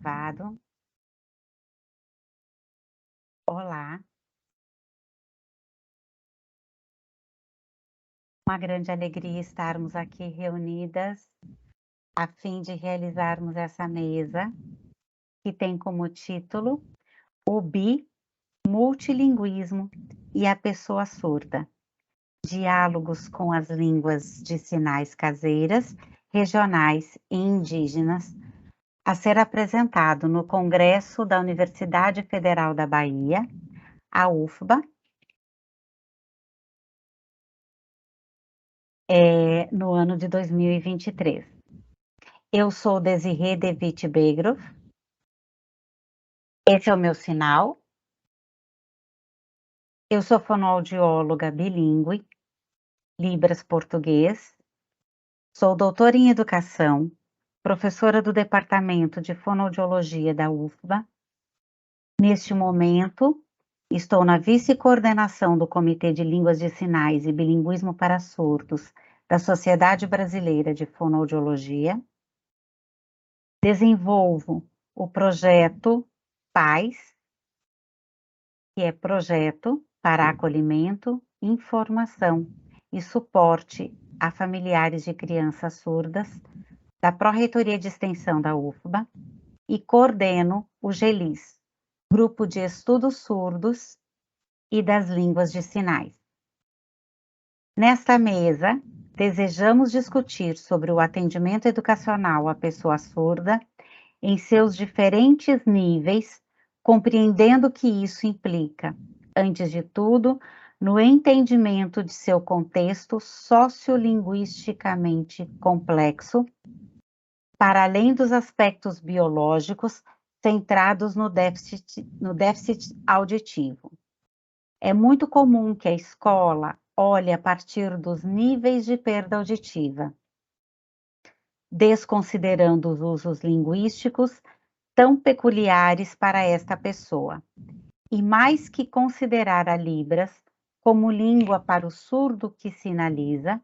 gravado. Olá, uma grande alegria estarmos aqui reunidas a fim de realizarmos essa mesa, que tem como título o Multilinguismo e a pessoa surda. Diálogos com as línguas de sinais caseiras, regionais e indígenas, a ser apresentado no Congresso da Universidade Federal da Bahia, a UFBA, no ano de 2023. Eu sou Desirê Devitt Begrov, esse é o meu sinal. Eu sou fonoaudióloga bilíngue, Libras português, sou doutora em educação, professora do Departamento de Fonoaudiologia da UFBA. Neste momento, estou na vice-coordenação do Comitê de Línguas de Sinais e Bilinguismo para Surdos da Sociedade Brasileira de Fonoaudiologia. Desenvolvo o projeto PAIS, que é Projeto para Acolhimento, Informação e Suporte a Familiares de Crianças Surdas, da Pró-Reitoria de Extensão da UFBA, e coordeno o GELIS, Grupo de Estudos Surdos e das Línguas de Sinais. Nesta mesa, desejamos discutir sobre o atendimento educacional à pessoa surda em seus diferentes níveis, compreendendo que isso implica, antes de tudo, no entendimento de seu contexto sociolinguisticamente complexo, para além dos aspectos biológicos centrados no déficit auditivo. É muito comum que a escola olhe a partir dos níveis de perda auditiva, desconsiderando os usos linguísticos tão peculiares para esta pessoa. E mais que considerar a Libras como língua para o surdo que sinaliza,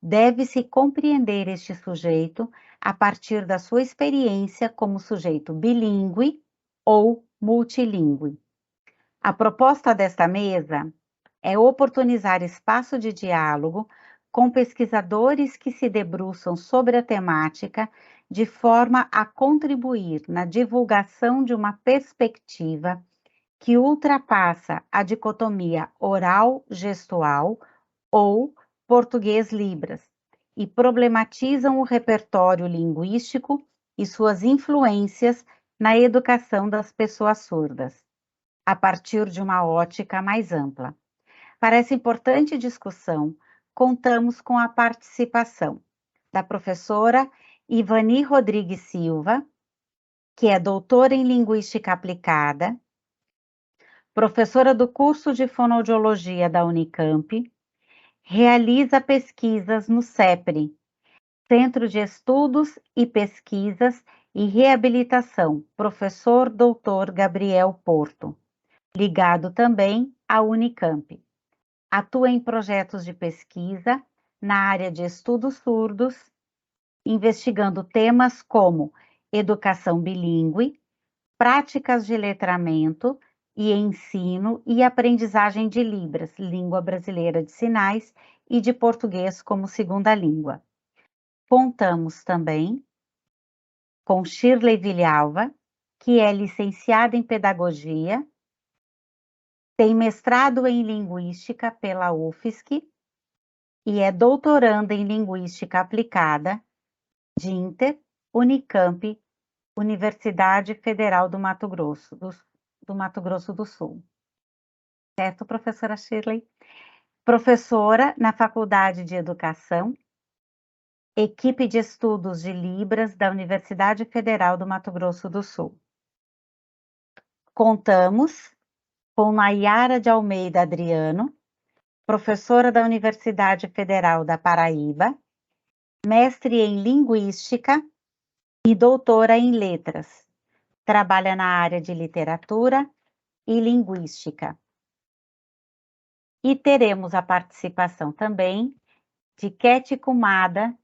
deve-se compreender este sujeito a partir da sua experiência como sujeito bilíngue ou multilíngue. A proposta desta mesa é oportunizar espaço de diálogo com pesquisadores que se debruçam sobre a temática de forma a contribuir na divulgação de uma perspectiva que ultrapassa a dicotomia oral-gestual ou português-libras e problematizam o repertório linguístico e suas influências na educação das pessoas surdas, a partir de uma ótica mais ampla. Para essa importante discussão, contamos com a participação da professora Ivani Rodrigues Silva, que é doutora em Linguística Aplicada, professora do curso de Fonoaudiologia da Unicamp, realiza pesquisas no CEPRE, Centro de Estudos e Pesquisas e Reabilitação, professor doutor Gabriel Porto, ligado também à Unicamp. Atua em projetos de pesquisa na área de estudos surdos, investigando temas como educação bilíngue, práticas de letramento e ensino e aprendizagem de Libras, língua brasileira de sinais, e de português como segunda língua. Contamos também com Shirley Vilhalva, que é licenciada em Pedagogia, tem mestrado em Linguística pela UFSC e é doutoranda em Linguística Aplicada de Unicamp, Universidade Federal do Mato Grosso do Sul. Certo, professora Shirley? Professora na Faculdade de Educação, equipe de estudos de Libras da Universidade Federal do Mato Grosso do Sul. Contamos com Nayara de Almeida Adriano, professora da Universidade Federal da Paraíba, mestre em Linguística e doutora em Letras. Trabalha na área de Literatura e Linguística. E teremos a participação também de Keti Kumada,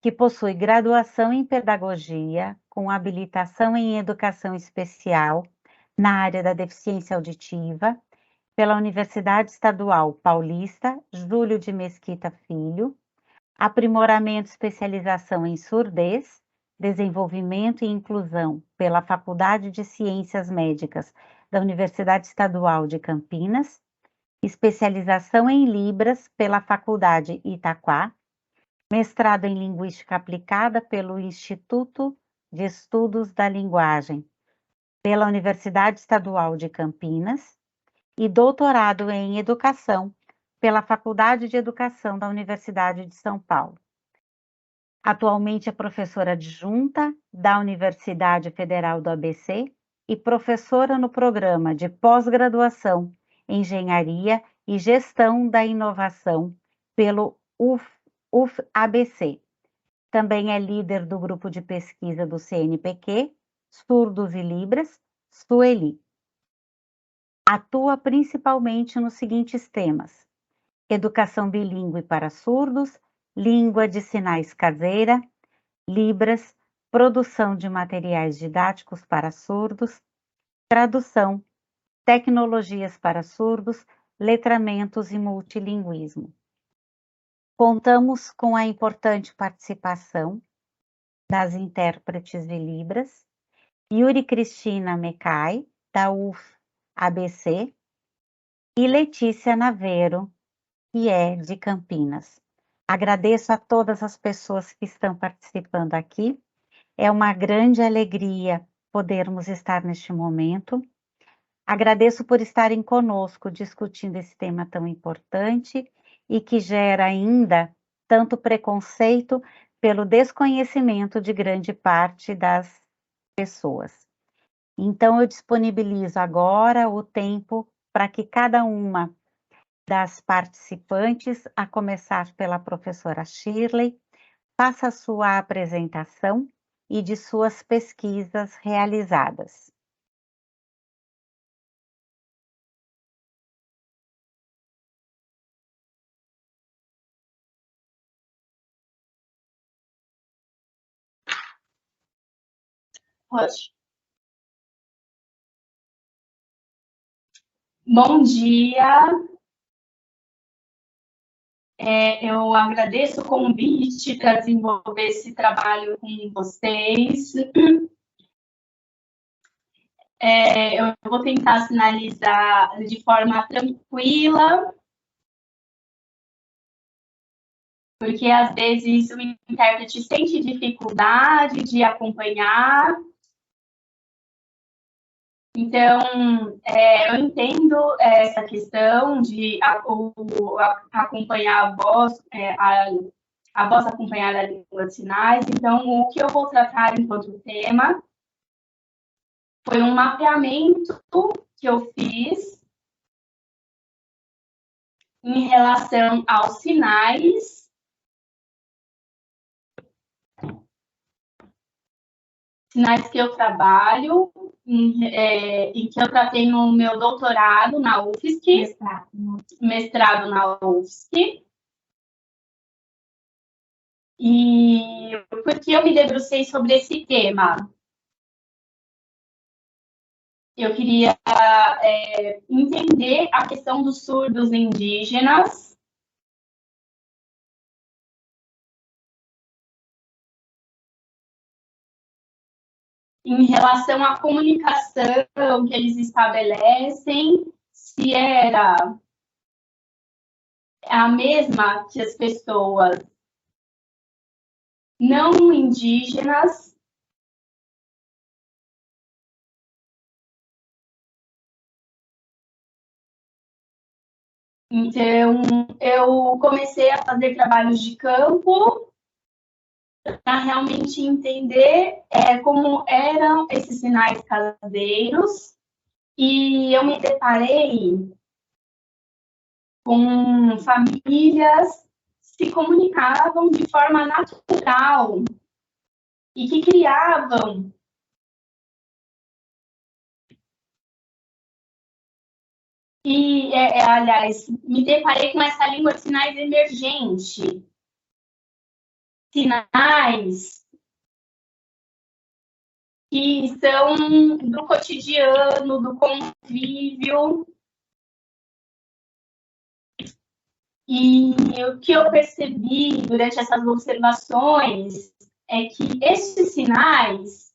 que possui graduação em Pedagogia, com habilitação em Educação Especial na área da deficiência auditiva, pela Universidade Estadual Paulista, Júlio de Mesquita Filho, aprimoramento e especialização em surdez, desenvolvimento e inclusão pela Faculdade de Ciências Médicas da Universidade Estadual de Campinas, especialização em Libras pela Faculdade Itaquá, mestrado em Linguística Aplicada pelo Instituto de Estudos da Linguagem pela Universidade Estadual de Campinas e doutorado em Educação pela Faculdade de Educação da Universidade de São Paulo. Atualmente é professora adjunta da Universidade Federal do ABC e professora no programa de pós-graduação em Engenharia e Gestão da Inovação pelo UFABC. Também é líder do grupo de pesquisa do CNPq, Surdos e Libras, Sueli. Atua principalmente nos seguintes temas: educação bilíngue para surdos, língua de sinais caseira, Libras, produção de materiais didáticos para surdos, tradução, tecnologias para surdos, letramentos e multilinguismo. Contamos com a importante participação das intérpretes de Libras, Yuri Cristina Mecai, da UFABC, e Letícia Naveiro, que é de Campinas. Agradeço a todas as pessoas que estão participando aqui. É uma grande alegria podermos estar neste momento. Agradeço por estarem conosco discutindo esse tema tão importante e que gera ainda tanto preconceito pelo desconhecimento de grande parte das pessoas. Então, eu disponibilizo agora o tempo para que cada uma das participantes, a começar pela professora Shirley, faça a sua apresentação e de suas pesquisas realizadas. Pode. Bom dia. Eu agradeço o convite para desenvolver esse trabalho com vocês. Eu vou tentar sinalizar de forma tranquila, porque às vezes o intérprete sente dificuldade de acompanhar. Então, eu entendo essa questão de acompanhar a voz, a voz acompanhada da língua de sinais. Então, o que eu vou tratar enquanto tema foi um mapeamento que eu fiz em relação aos sinais que eu trabalho, em que eu tratei no meu doutorado na UFSC, mestrado na UFSC. E por que eu me debrucei sobre esse tema? Eu queria entender a questão dos surdos indígenas, em relação à comunicação que eles estabelecem, se era a mesma que as pessoas não indígenas. Então, eu comecei a fazer trabalhos de campo para realmente entender como eram esses sinais caseiros, e eu me deparei com famílias que se comunicavam de forma natural e que criavam aliás, me deparei com essa língua de sinais emergente. sinais que são do cotidiano, do convívio. E o que eu percebi durante essas observações é que esses sinais,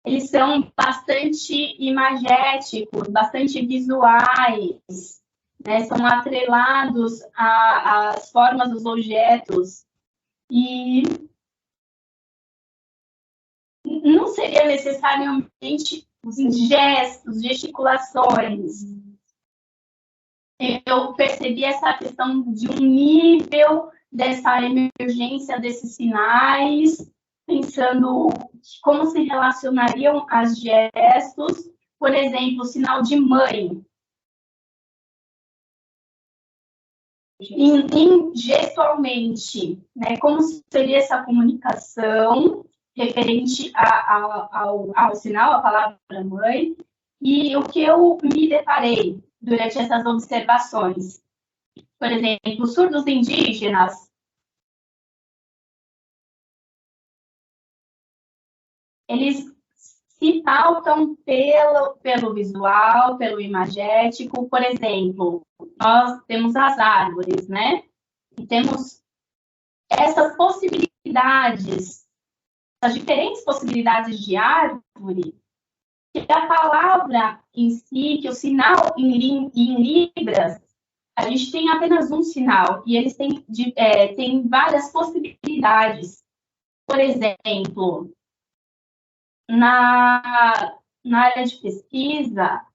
eles são bastante imagéticos, bastante visuais, né? São atrelados às formas dos objetos. E não seria necessariamente gestos, gesticulações. Eu percebi essa questão de um nível dessa emergência desses sinais, pensando como se relacionariam as gestos, por exemplo, o sinal de mãe. Gestualmente, né? Como seria essa comunicação referente ao sinal, a palavra mãe, e o que eu me deparei durante essas observações. Por exemplo, surdos indígenas, eles se pautam pelo visual, pelo imagético. Por exemplo, nós temos as árvores, né? E temos essas possibilidades, as diferentes possibilidades de árvore, que a palavra em si, que o sinal em Libras, a gente tem apenas um sinal e eles têm várias possibilidades. Por exemplo, na área de pesquisa,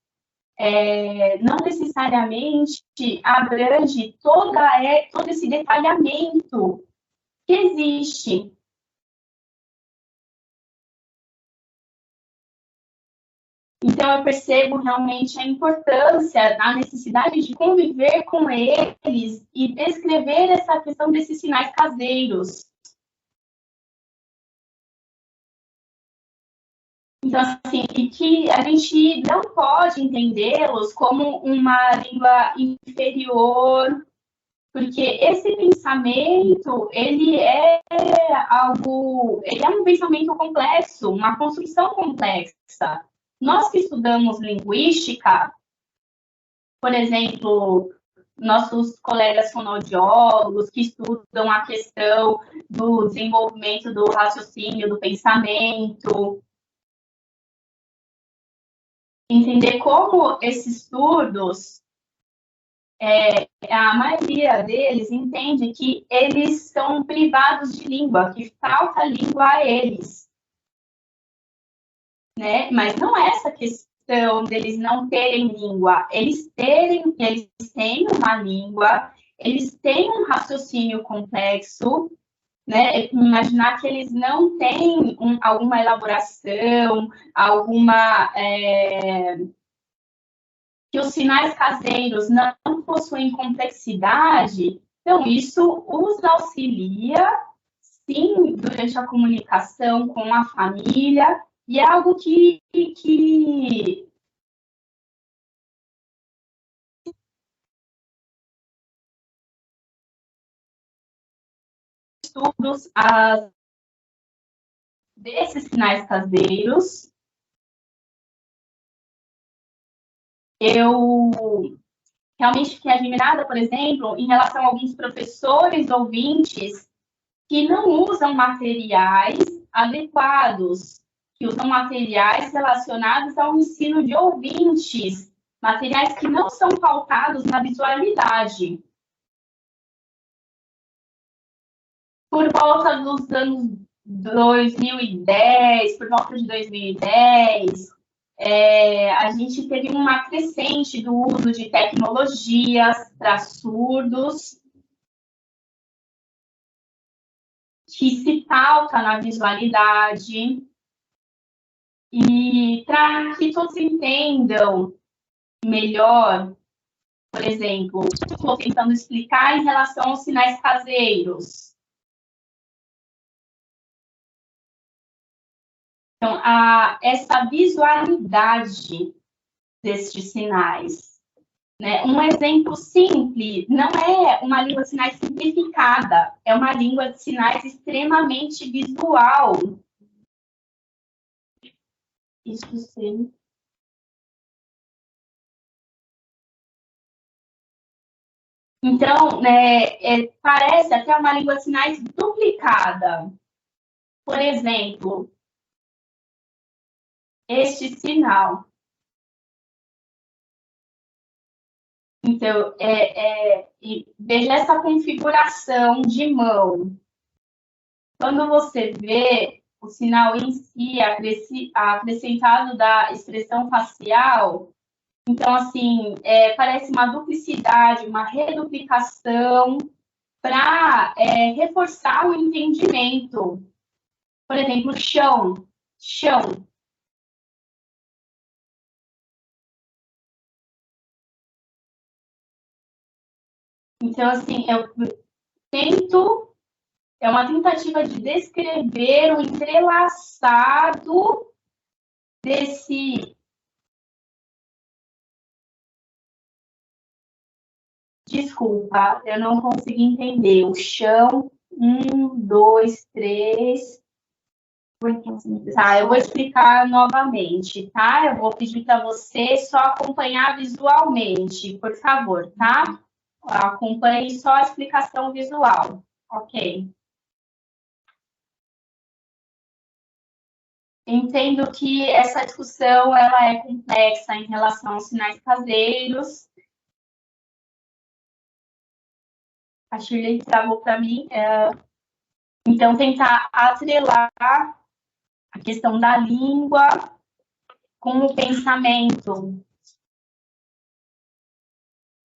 não necessariamente abrange todo esse detalhamento que existe. Então, eu percebo realmente a importância, a necessidade de conviver com eles e descrever essa questão desses sinais caseiros. Então, assim, e que a gente não pode entendê-los como uma língua inferior, porque esse pensamento, ele é um pensamento complexo, uma construção complexa. Nós que estudamos linguística, por exemplo, nossos colegas fonoaudiólogos que estudam a questão do desenvolvimento do raciocínio, do pensamento, entender como esses surdos, a maioria deles entende que eles são privados de língua, que falta língua a eles, né? Mas não é essa questão deles não terem língua, eles têm uma língua, eles têm um raciocínio complexo, né? Imaginar que eles não têm alguma elaboração, que os sinais caseiros não possuem complexidade, então isso os auxilia, sim, durante a comunicação com a família, e é algo que estudos desses sinais caseiros, eu realmente fiquei admirada, por exemplo, em relação a alguns professores ouvintes que não usam materiais adequados, que usam materiais relacionados ao ensino de ouvintes, materiais que não são pautados na visualidade. Por volta dos anos 2010, por volta de 2010, a gente teve uma crescente do uso de tecnologias para surdos, que se pauta na visualidade, e para que todos entendam melhor, por exemplo, estou tentando explicar em relação aos sinais caseiros. Então, essa visualidade destes sinais. Né? Um exemplo simples, não é uma língua de sinais simplificada, é uma língua de sinais extremamente visual. Isso sim. Então, né, parece até uma língua de sinais duplicada. Por exemplo, este sinal. Então, veja essa configuração de mão. Quando você vê o sinal em si acrescentado da expressão facial, então, assim, parece uma duplicidade, uma reduplicação para reforçar o entendimento. Por exemplo, chão, chão. Então, assim, eu tento, é uma tentativa de descrever o entrelaçado desse. Desculpa, eu não consegui entender. O chão, 1, 2, 3. Tá, eu vou explicar novamente, tá? Eu vou pedir para você só acompanhar visualmente, por favor, tá? Acompanhe só a explicação visual. Ok. Entendo que essa discussão ela é complexa em relação aos sinais caseiros. A Shirley travou para mim. Então, tentar atrelar a questão da língua com o pensamento.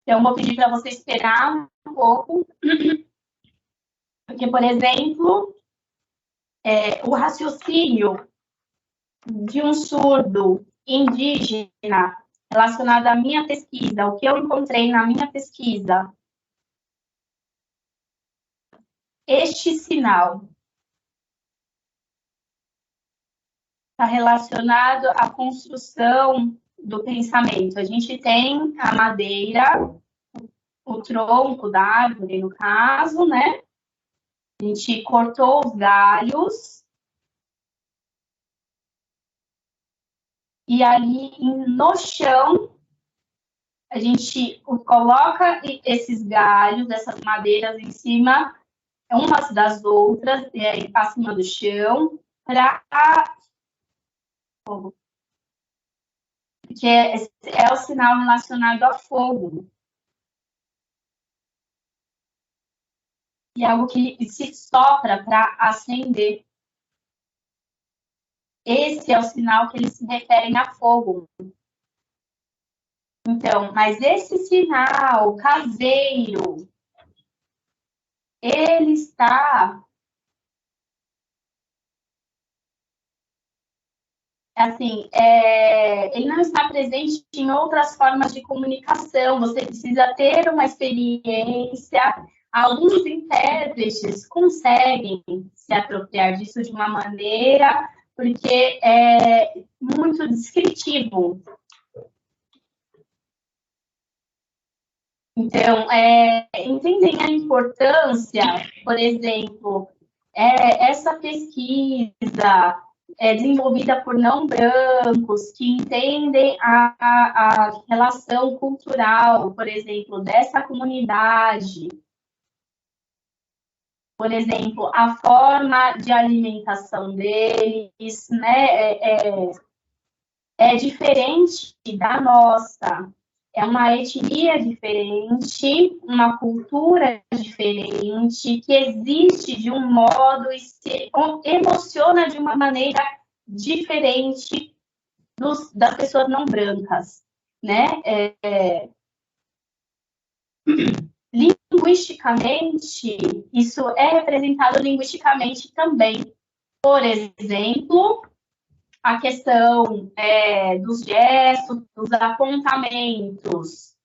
Então, vou pedir para você esperar um pouco, porque, por exemplo, o raciocínio de um surdo indígena relacionado à minha pesquisa, o que eu encontrei na minha pesquisa, este sinal está relacionado à construção do pensamento. A gente tem a madeira, o tronco da árvore, no caso, né? A gente cortou os galhos e ali no chão a gente coloca esses galhos, essas madeiras em cima umas das outras, acima do chão, para fogo, que é o sinal relacionado a fogo. E é algo que se sopra para acender. Esse é o sinal que eles se referem a fogo. Então, mas esse sinal caseiro, ele está assim, ele não está presente em outras formas de comunicação. Você precisa ter uma experiência. Alguns intérpretes conseguem se apropriar disso de uma maneira, porque é muito descritivo. Então, entendem a importância, por exemplo, essa pesquisa desenvolvida por não brancos que entendem a relação cultural, por exemplo, dessa comunidade. Por exemplo, a forma de alimentação deles, né, é diferente da nossa. É uma etnia diferente, uma cultura diferente, que existe de um modo e se emociona de uma maneira diferente das pessoas não brancas, né? Linguisticamente, isso é representado linguisticamente também. Por exemplo, a questão dos gestos, dos apontamentos.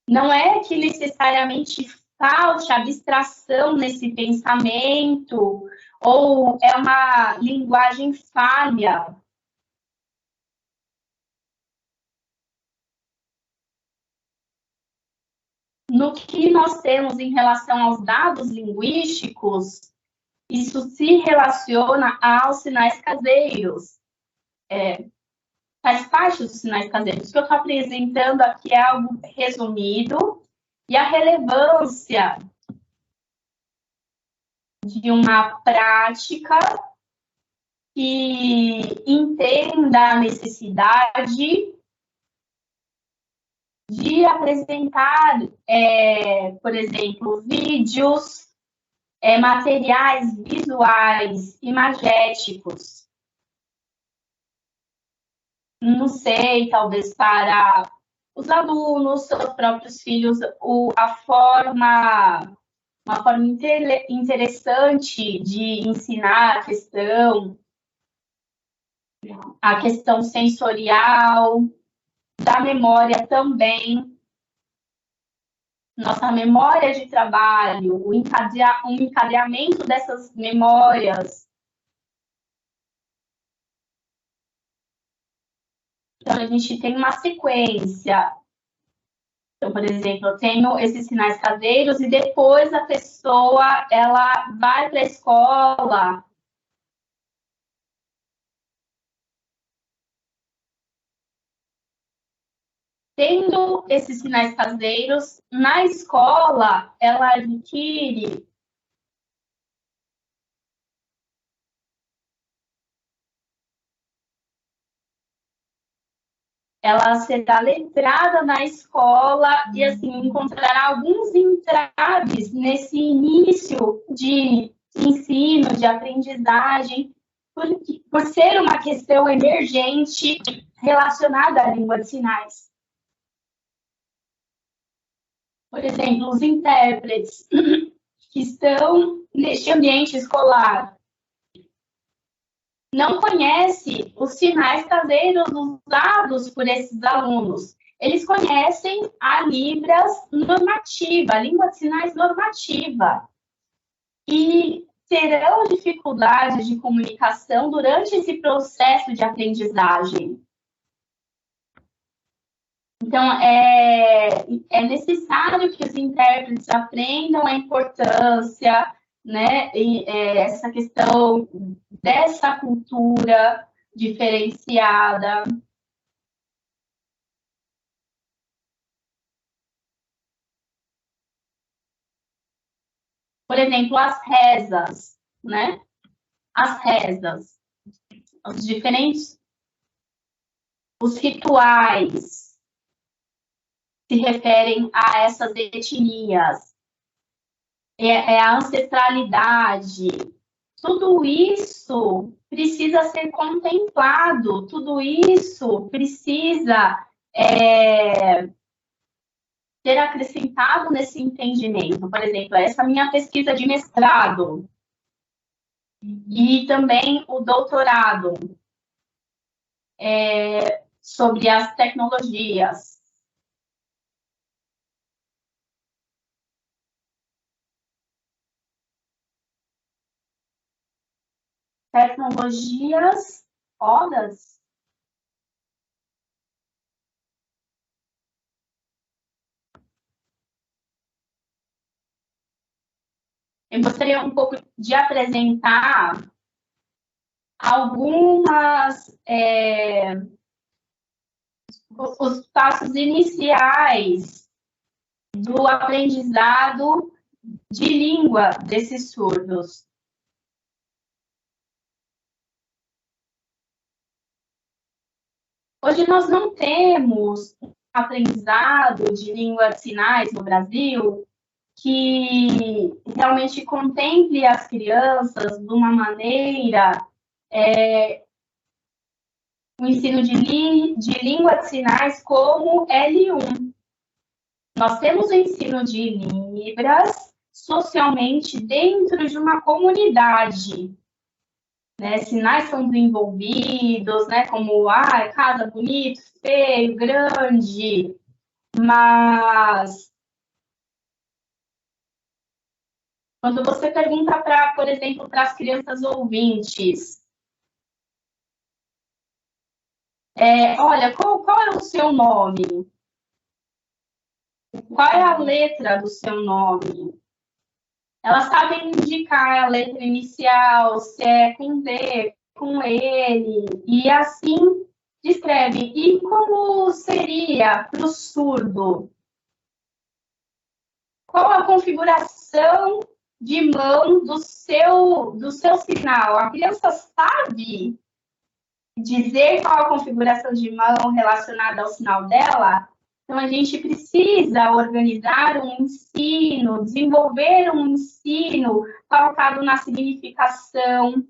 Não é que necessariamente falte abstração nesse pensamento, ou é uma linguagem falha. no que nós temos em relação aos dados linguísticos, isso se relaciona aos sinais caseiros. Faz parte dos sinais caseiros. O que eu estou apresentando aqui é algo resumido e a relevância de uma prática que entenda a necessidade de apresentar, por exemplo, vídeos, materiais visuais, imagéticos. Não sei, talvez para os alunos, seus próprios filhos, uma forma interessante de ensinar a questão sensorial, da memória também. Nossa memória de trabalho, um encadeamento dessas memórias. Então, a gente tem uma sequência. Então, por exemplo, eu tenho esses sinais caseiros e depois a pessoa ela vai para a escola. Tendo esses sinais caseiros, na escola, ela adquire ela será letrada na escola e, assim, encontrará alguns entraves nesse início de ensino, de aprendizagem, por ser uma questão emergente relacionada à língua de sinais. Por exemplo, os intérpretes que estão neste ambiente escolar não conhecem os sinais caseiros usados por esses alunos. Eles conhecem a Libras normativa, a língua de sinais normativa. E terão dificuldades de comunicação durante esse processo de aprendizagem. Então, é necessário que os intérpretes aprendam a importância, né, essa questão dessa cultura diferenciada. Por exemplo, as rezas, né? As rezas, os rituais se referem a essas etnias, a ancestralidade. Tudo isso precisa ser contemplado, tudo isso precisa ser acrescentado nesse entendimento. Por exemplo, essa minha pesquisa de mestrado e também o doutorado sobre as tecnologias. Tecnologias, ODAs. Eu gostaria um pouco de apresentar os passos iniciais do aprendizado de língua desses surdos. Hoje nós não temos um aprendizado de língua de sinais no Brasil que realmente contemple as crianças de uma maneira, o ensino de língua de sinais como L1. Nós temos o ensino de Libras socialmente dentro de uma comunidade. Né? Sinais são desenvolvidos, né? Como casa, bonito, feio, grande, mas quando você pergunta para, por exemplo, para as crianças ouvintes, olha, qual é o seu nome? Qual é a letra do seu nome? Elas sabem indicar a letra inicial, se é com D, com L, e assim descreve. E como seria para o surdo? Qual a configuração de mão do seu sinal? A criança sabe dizer qual a configuração de mão relacionada ao sinal dela? Então, a gente precisa organizar um ensino, desenvolver um ensino pautado na significação,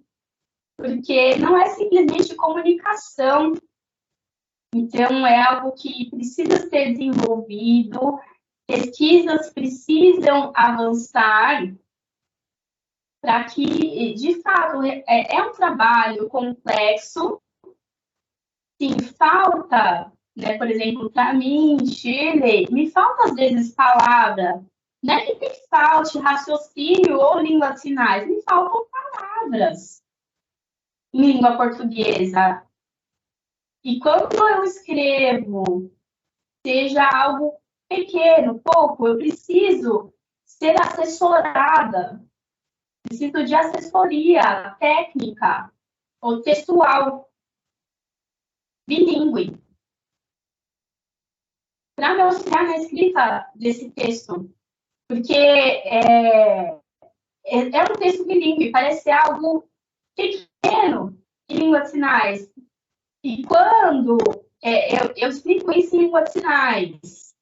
porque não é simplesmente comunicação. Então, é algo que precisa ser desenvolvido, pesquisas precisam avançar para que, de fato, é um trabalho complexo. Sim, falta, né, por exemplo, para mim, Shirley, me falta às vezes palavra. Não é que me falte raciocínio ou língua de sinais, me faltam palavras em língua portuguesa. E quando eu escrevo, seja algo pequeno, pouco, eu preciso ser assessorada, preciso de assessoria técnica ou textual, bilíngue, para me auxiliar na escrita desse texto. Porque é um texto bilíngue, parece algo pequeno em língua de sinais. E quando eu explico isso em língua de sinais,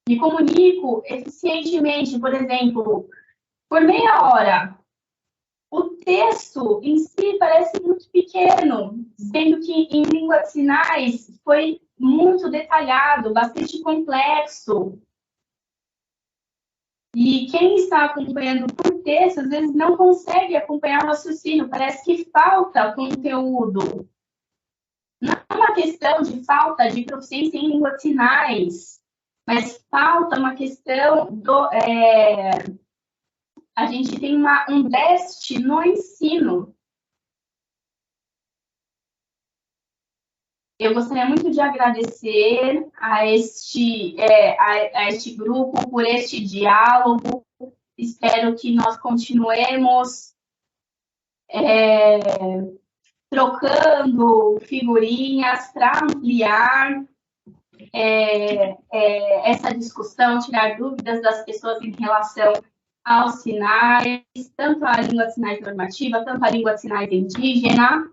me comunico eficientemente, por exemplo, por meia hora, o texto em si parece muito pequeno, sendo que em língua de sinais foi muito detalhado, bastante complexo. E quem está acompanhando por texto, às vezes não consegue acompanhar o raciocínio, parece que falta conteúdo. Não é uma questão de falta de proficiência em língua de sinais, mas falta uma questão a gente tem um déficit no ensino. Eu gostaria muito de agradecer a este grupo por este diálogo. Espero que nós continuemos trocando figurinhas para ampliar essa discussão, tirar dúvidas das pessoas em relação aos sinais, tanto a língua de sinais normativa, tanto a língua de sinais indígena.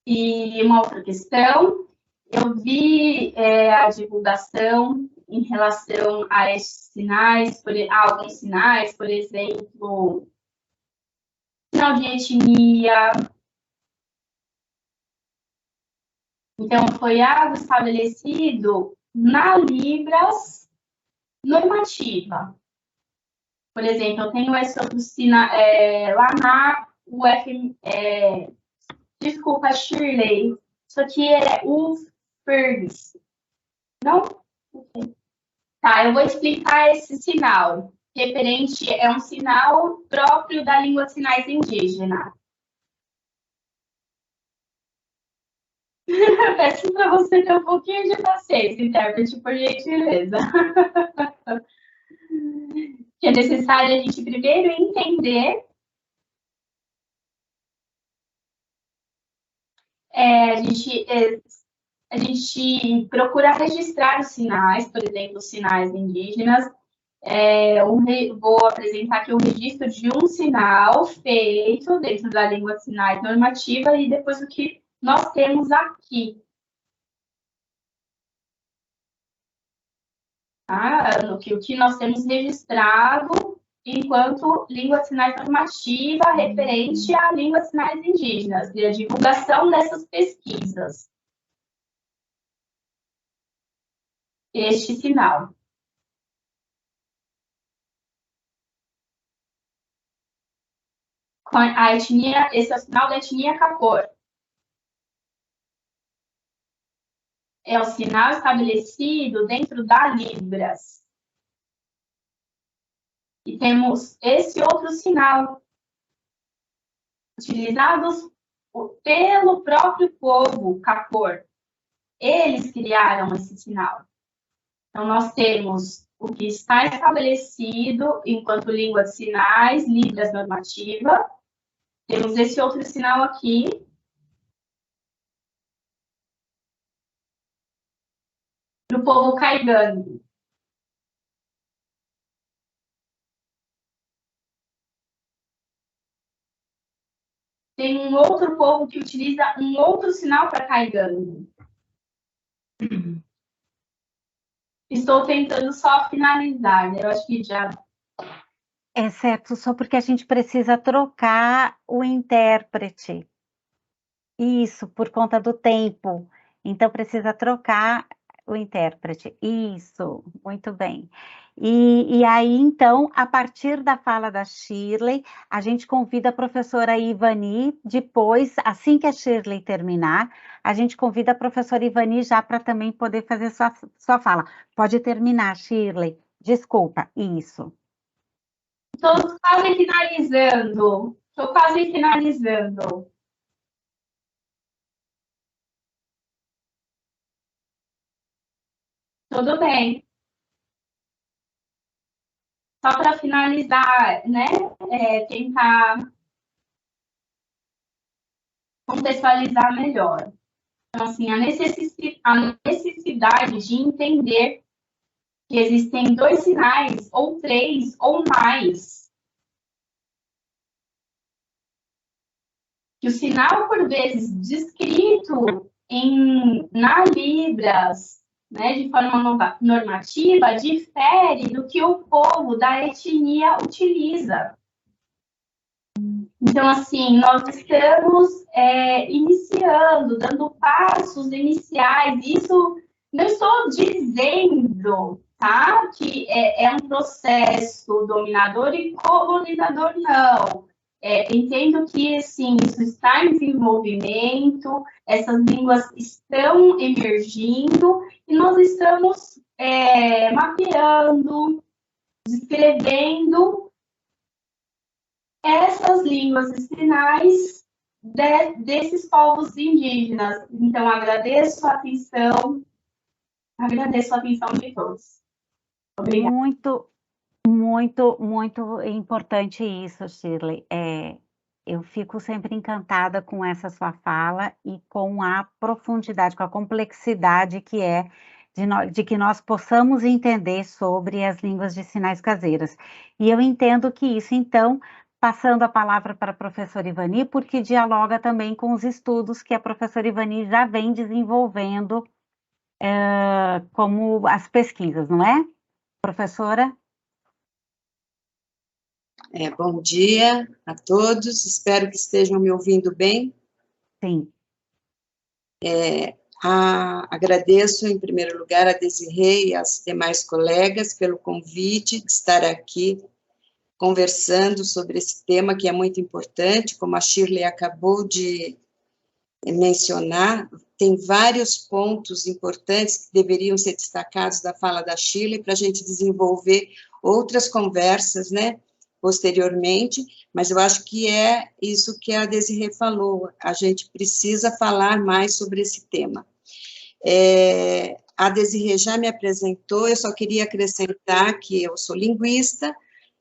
E uma outra questão, eu vi a divulgação em relação a esses sinais, a alguns sinais, por exemplo, sinal de etnia. Então, foi algo estabelecido na Libras normativa. Por exemplo, eu tenho esse outro sinal lá na UF. Desculpa, Shirley. Isso aqui é UFRGS. Não? Okay. Tá, eu vou explicar esse sinal. Referente é um sinal próprio da língua de sinais indígena. Peço para você ter um pouquinho de paciência, intérprete, por gentileza. Que é necessário a gente primeiro entender. A gente procura registrar os sinais, por exemplo, os sinais indígenas. Vou apresentar aqui o registro de um sinal feito dentro da língua de sinais normativa e depois o que nós temos aqui. O que nós temos registrado enquanto língua de sinais normativa referente à língua de sinais indígenas e a divulgação dessas pesquisas. Este sinal. Com a etnia, esse é o sinal da etnia Kapor. É o sinal estabelecido dentro da Libras. E temos esse outro sinal, utilizados pelo próprio povo Kapor. eles criaram esse sinal. Então, nós temos o que está estabelecido enquanto língua de sinais, Libras normativa. Temos esse outro sinal aqui. Do povo caigangue. Tem um outro povo que utiliza um outro sinal para caigangue. Estou tentando só finalizar, né? Eu acho que já... É certo, só porque a gente precisa trocar o intérprete. Isso, por conta do tempo. Então, precisa trocar o intérprete. Isso, muito bem. E aí, então, a partir da fala da Shirley, a gente convida a professora Ivani, depois, assim que a Shirley terminar, a gente convida a professora Ivani já para também poder fazer sua fala. Pode terminar, Shirley. Desculpa, isso. Estou quase finalizando. Estou quase finalizando. Tudo bem. Só para finalizar, né? Tentar contextualizar melhor. Então, assim, a necessidade de entender que existem 2 sinais, ou 3, ou mais. Que o sinal, por vezes, descrito na Libras, né, de forma normativa, difere do que o povo da etnia utiliza. Então, assim, nós estamos iniciando, dando passos iniciais. Isso não estou dizendo, tá, que é um processo dominador e colonizador, não. Entendo que, assim, isso está em desenvolvimento, essas línguas estão emergindo e nós estamos mapeando, descrevendo essas línguas e sinais desses povos indígenas. Então, agradeço a atenção de todos. Obrigada. Muito importante isso, Shirley. Eu fico sempre encantada com essa sua fala e com a profundidade, com a complexidade que é de que nós possamos entender sobre as línguas de sinais caseiras. E eu entendo que isso, então, passando a palavra para a professora Ivani, porque dialoga também com os estudos que a professora Ivani já vem desenvolvendo como as pesquisas, não é, professora? Bom dia a todos, espero que estejam me ouvindo bem. Sim. Agradeço, em primeiro lugar, a Desirê e as demais colegas pelo convite de estar aqui conversando sobre esse tema que é muito importante, como a Shirley acabou de mencionar, tem vários pontos importantes que deveriam ser destacados da fala da Shirley para a gente desenvolver outras conversas, né, posteriormente, mas eu acho que é isso que a Desirê falou, a gente precisa falar mais sobre esse tema. A Desirê já me apresentou, eu só queria acrescentar que eu sou linguista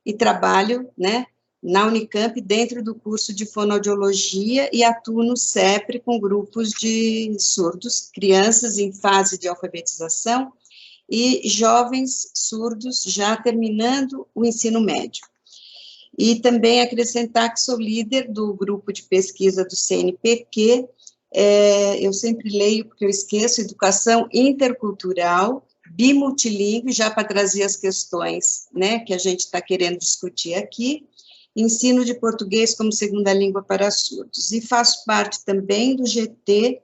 e trabalho, né, na Unicamp dentro do curso de fonoaudiologia e atuo no CEPRE com grupos de surdos, crianças em fase de alfabetização e jovens surdos já terminando o ensino médio. E também acrescentar que sou líder do grupo de pesquisa do CNPq, eu sempre leio porque eu esqueço, Educação Intercultural, Bimultilingüe, já para trazer as questões, né, que a gente está querendo discutir aqui, ensino de português como segunda língua para surdos, e faço parte também do GT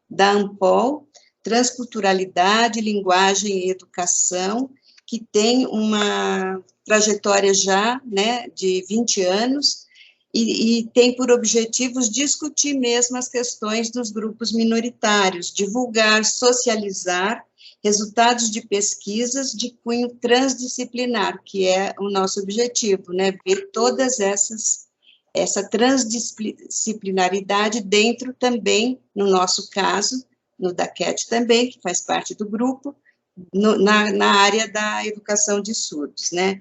da ANPOL, Transculturalidade, Linguagem e Educação, que tem uma trajetória já, né, de 20 anos, e tem por objetivos discutir mesmo as questões dos grupos minoritários, divulgar, socializar resultados de pesquisas de cunho transdisciplinar, que é o nosso objetivo, né, ver todas essa transdisciplinaridade dentro também, no nosso caso, no DAQUET também, que faz parte do grupo, na área da educação de surdos, né,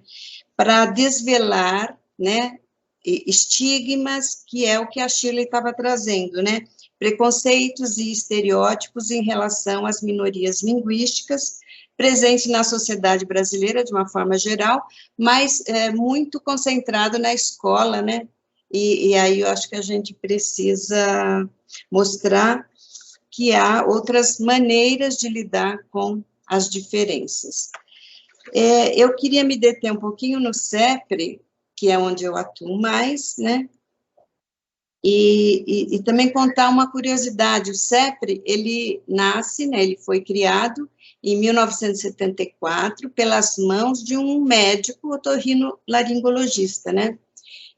para desvelar, né, estigmas, que é o que a Shirley estava trazendo, né, preconceitos e estereótipos em relação às minorias linguísticas presentes na sociedade brasileira, de uma forma geral, mas muito concentrado na escola, né, e aí eu acho que a gente precisa mostrar que há outras maneiras de lidar com as diferenças. Eu queria me deter um pouquinho no CEPRE, que é onde eu atuo mais, né, e também contar uma curiosidade. O CEPRE, ele nasce, né, ele foi criado em 1974 pelas mãos de um médico otorrinolaringologista, né,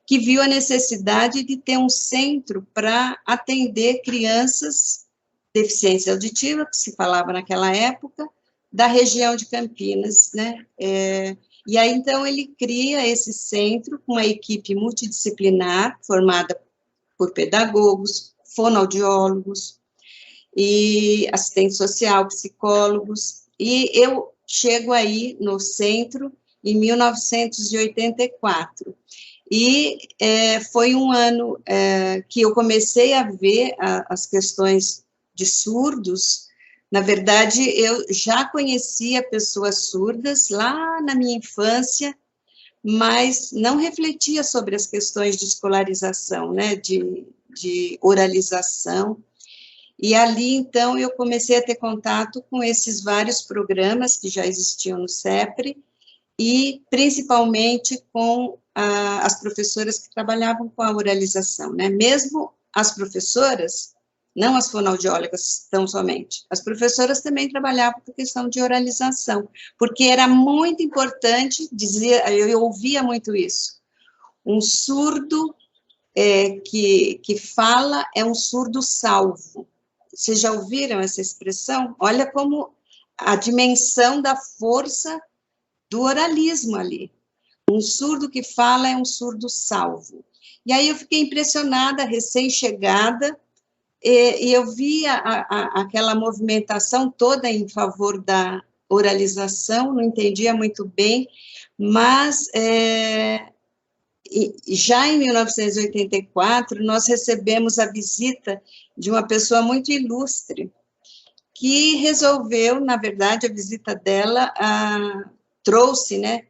que viu a necessidade de ter um centro para atender crianças deficiência auditiva, que se falava naquela época, da região de Campinas, né, e aí, então, ele cria esse centro com uma equipe multidisciplinar, formada por pedagogos, fonoaudiólogos, e assistente social, psicólogos, e eu chego aí no centro em 1984, e foi um ano que eu comecei a ver as questões de surdos. Na verdade, eu já conhecia pessoas surdas lá na minha infância, mas não refletia sobre as questões de escolarização, né, de oralização, e ali, então, eu comecei a ter contato com esses vários programas que já existiam no CEPRE, e principalmente com as professoras que trabalhavam com a oralização, né, mesmo as professoras, não as fonoaudiólogas tão somente, as professoras também trabalhavam com questão de oralização, porque era muito importante dizer, eu ouvia muito isso, um surdo que fala é um surdo salvo. Vocês já ouviram essa expressão? Olha como a dimensão da força do oralismo ali. Um surdo que fala é um surdo salvo. E aí eu fiquei impressionada, recém-chegada, e eu via aquela movimentação toda em favor da oralização, não entendia muito bem, mas já em 1984, nós recebemos a visita de uma pessoa muito ilustre, que resolveu, na verdade, a visita dela trouxe, né,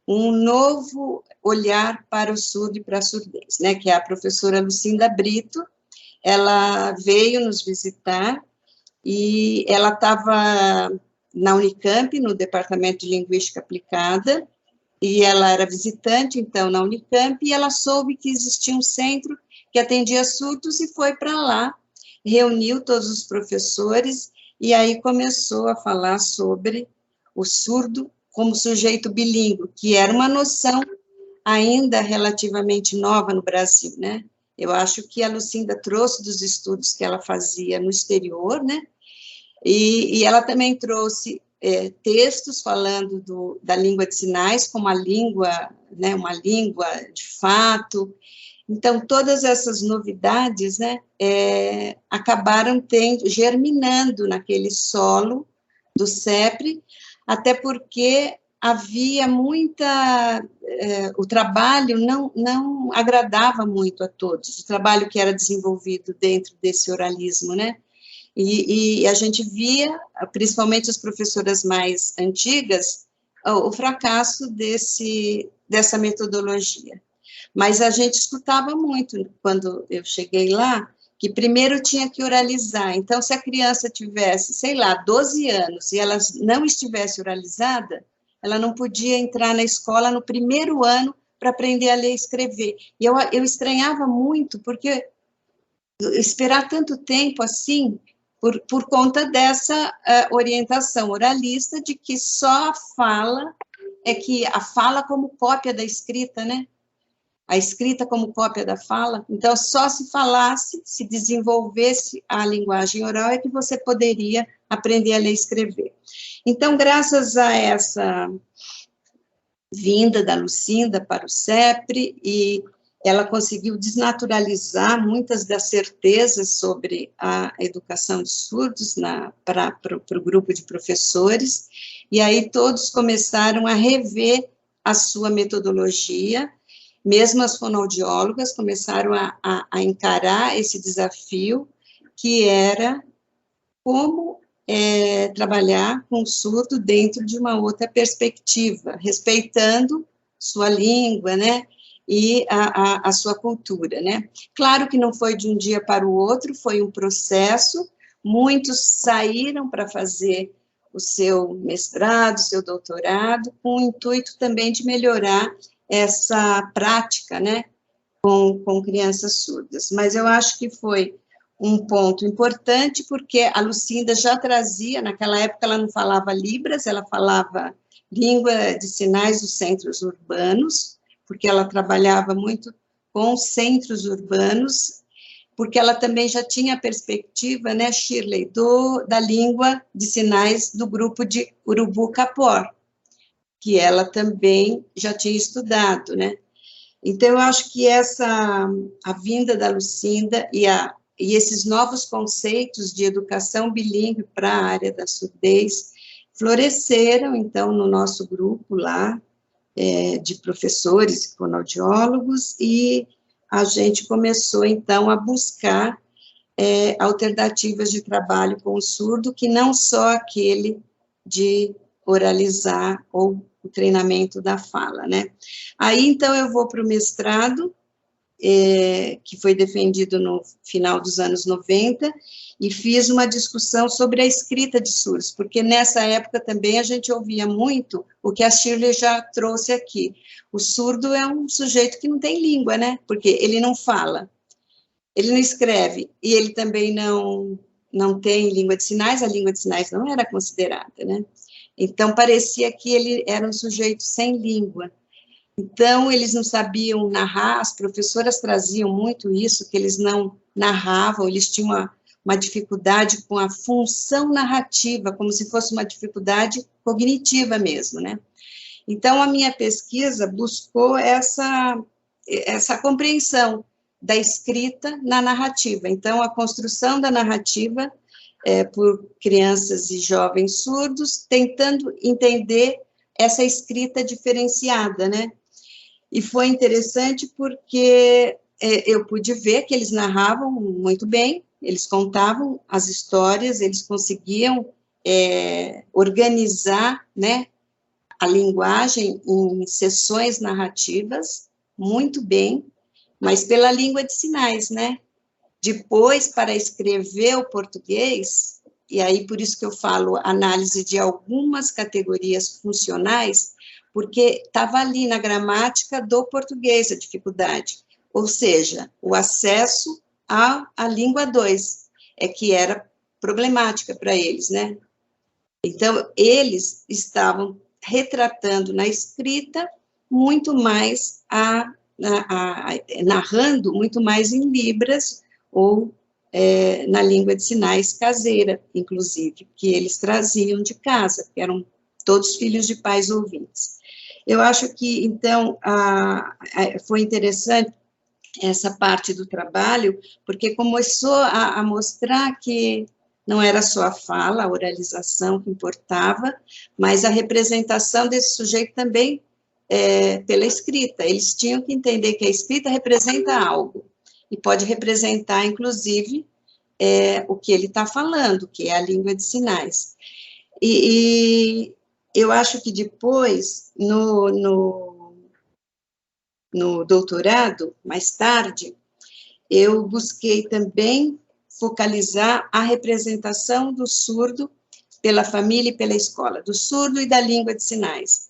um novo olhar para o surdo e para a surdez, né, que é a professora Lucinda Brito. Ela veio nos visitar, e ela estava na Unicamp, no Departamento de Linguística Aplicada, e ela era visitante, então, na Unicamp, e ela soube que existia um centro que atendia surdos, e foi para lá, reuniu todos os professores, e aí começou a falar sobre o surdo como sujeito bilíngue, que era uma noção ainda relativamente nova no Brasil, né? Eu acho que a Lucinda trouxe dos estudos que ela fazia no exterior, né? E ela também trouxe textos falando da língua de sinais como a língua, né, uma língua de fato. Então, todas essas novidades, né, acabaram germinando naquele solo do CEPRE, até porque havia o trabalho não agradava muito a todos, o trabalho que era desenvolvido dentro desse oralismo, né, e a gente via, principalmente as professoras mais antigas, o fracasso dessa metodologia. Mas a gente escutava muito, quando eu cheguei lá, que primeiro tinha que oralizar. Então, se a criança tivesse, sei lá, 12 anos, e ela não estivesse oralizada, ela não podia entrar na escola no primeiro ano para aprender a ler e escrever. E eu estranhava muito, porque esperar tanto tempo assim, por conta dessa orientação oralista de que só a fala, que a fala como cópia da escrita, né? A escrita como cópia da fala, então só se falasse, se desenvolvesse a linguagem oral é que você poderia aprender a ler e escrever. Então, graças a essa vinda da Lucinda para o CEPRE, e ela conseguiu desnaturalizar muitas das certezas sobre a educação de surdos para o grupo de professores, e aí todos começaram a rever a sua metodologia, mesmo as fonoaudiólogas começaram a encarar esse desafio, que era como trabalhar com o surdo dentro de uma outra perspectiva, respeitando sua língua, né, e a sua cultura, né. Claro que não foi de um dia para o outro, foi um processo, muitos saíram para fazer o seu mestrado, o seu doutorado, com o intuito também de melhorar essa prática, né, com crianças surdas, mas eu acho que foi um ponto importante, porque a Lucinda já trazia, naquela época ela não falava Libras, ela falava língua de sinais dos centros urbanos, porque ela trabalhava muito com centros urbanos, porque ela também já tinha a perspectiva, né, Shirley, da língua de sinais do grupo de Urubu-Capor, que ela também já tinha estudado, né. Então, eu acho que a vinda da Lucinda e esses novos conceitos de educação bilíngue para a área da surdez floresceram, então, no nosso grupo lá, de professores e fonoaudiólogos, e a gente começou, então, a buscar alternativas de trabalho com o surdo, que não só aquele de oralizar ou o treinamento da fala, né? Aí, então, eu vou para o mestrado, que foi defendido no final dos anos 90, e fiz uma discussão sobre a escrita de surdos, porque nessa época também a gente ouvia muito o que a Shirley já trouxe aqui. O surdo é um sujeito que não tem língua, né? Porque ele não fala, ele não escreve, e ele também não tem língua de sinais, a língua de sinais não era considerada, né? Então, parecia que ele era um sujeito sem língua. Então, eles não sabiam narrar, as professoras traziam muito isso, que eles não narravam, eles tinham uma dificuldade com a função narrativa, como se fosse uma dificuldade cognitiva mesmo, né? Então, a minha pesquisa buscou essa compreensão da escrita na narrativa. Então, a construção da narrativa por crianças e jovens surdos, tentando entender essa escrita diferenciada, né? E foi interessante porque eu pude ver que eles narravam muito bem, eles contavam as histórias, eles conseguiam organizar, né, a linguagem em sessões narrativas muito bem, mas pela língua de sinais, né? Depois, para escrever o português, e aí por isso que eu falo análise de algumas categorias funcionais, porque estava ali na gramática do português a dificuldade, ou seja, o acesso à língua 2, que era problemática para eles, né? Então, eles estavam retratando na escrita muito mais, narrando muito mais em libras, ou na língua de sinais caseira, inclusive, que eles traziam de casa, que eram todos filhos de pais ouvintes. Eu acho que, então, foi interessante essa parte do trabalho, porque começou a mostrar que não era só a fala, a oralização que importava, mas a representação desse sujeito também pela escrita. Eles tinham que entender que a escrita representa algo, e pode representar, inclusive, o que ele está falando, que é a língua de sinais. E eu acho que depois, no doutorado, mais tarde, eu busquei também focalizar a representação do surdo pela família e pela escola, do surdo e da língua de sinais.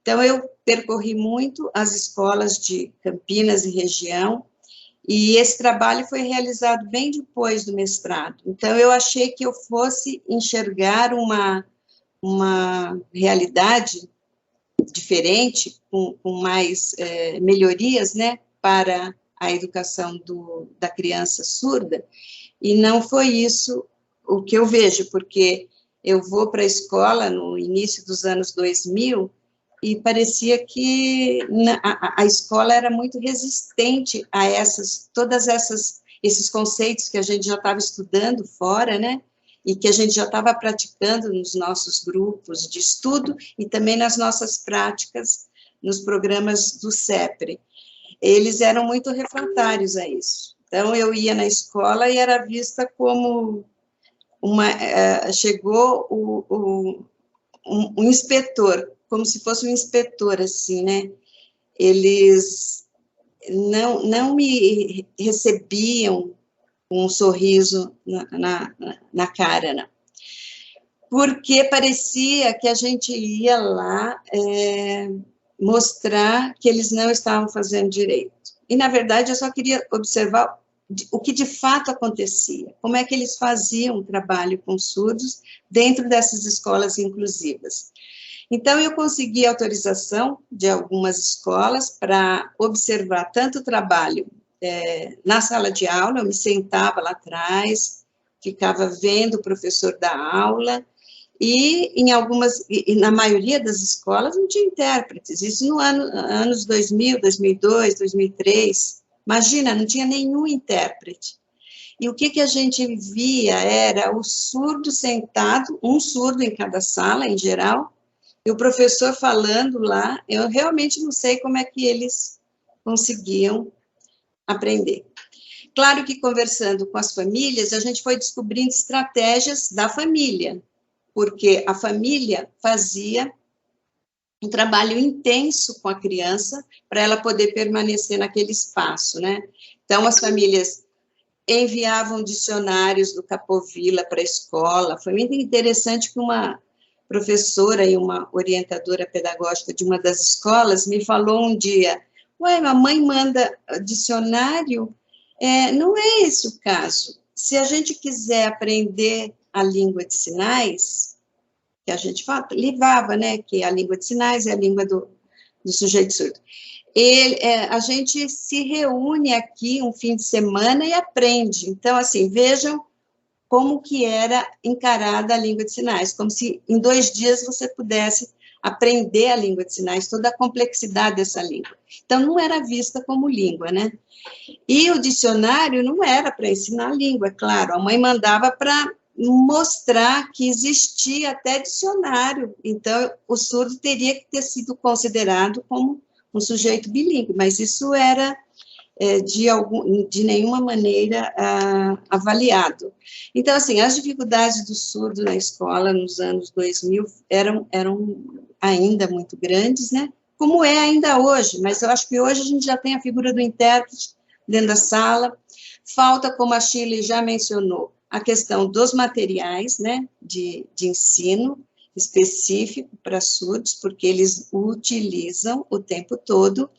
Então, eu percorri muito as escolas de Campinas e região, e esse trabalho foi realizado bem depois do mestrado. Então, eu achei que eu fosse enxergar uma realidade diferente, com mais melhorias, né, para a educação da criança surda, e não foi isso o que eu vejo, porque eu vou para a escola no início dos anos 2000, e parecia que a escola era muito resistente a esses conceitos que a gente já estava estudando fora, né? E que a gente já estava praticando nos nossos grupos de estudo e também nas nossas práticas nos programas do CEPRE. Eles eram muito refratários a isso. Então, eu ia na escola e era vista como chegou um inspetor, como se fosse um inspetor, assim, né? Eles não me recebiam com um sorriso na cara, não. Porque parecia que a gente ia lá mostrar que eles não estavam fazendo direito. E, na verdade, eu só queria observar o que de fato acontecia, como é que eles faziam o trabalho com surdos dentro dessas escolas inclusivas. Então, eu consegui autorização de algumas escolas para observar tanto o trabalho na sala de aula, eu me sentava lá atrás, ficava vendo o professor dar aula, e na maioria das escolas não tinha intérpretes, isso no anos 2000, 2002, 2003, imagina, não tinha nenhum intérprete. E o que a gente via era o surdo sentado, um surdo em cada sala, em geral, e o professor falando lá, eu realmente não sei como é que eles conseguiam aprender. Claro que conversando com as famílias, a gente foi descobrindo estratégias da família, porque a família fazia um trabalho intenso com a criança para ela poder permanecer naquele espaço, né? Então, as famílias enviavam dicionários do Capovilla para a escola. Foi muito interessante que uma professora e uma orientadora pedagógica de uma das escolas me falou um dia: ué, a mãe manda dicionário? Não é esse o caso. Se a gente quiser aprender a língua de sinais, que a gente levava, né, que a língua de sinais é a língua do sujeito surdo. A gente se reúne aqui um fim de semana e aprende. Então, assim, vejam como que era encarada a língua de sinais, como se em 2 dias você pudesse aprender a língua de sinais, toda a complexidade dessa língua. Então, não era vista como língua, né? E o dicionário não era para ensinar a língua, é claro, a mãe mandava para mostrar que existia até dicionário, então o surdo teria que ter sido considerado como um sujeito bilíngue, mas isso era de nenhuma maneira avaliado. Então, assim, as dificuldades do surdo na escola nos anos 2000 eram ainda muito grandes, né? Como é ainda hoje, mas eu acho que hoje a gente já tem a figura do intérprete dentro da sala. Falta, como a Shirley já mencionou, a questão dos materiais, né, de ensino específico para surdos, porque eles utilizam o tempo todo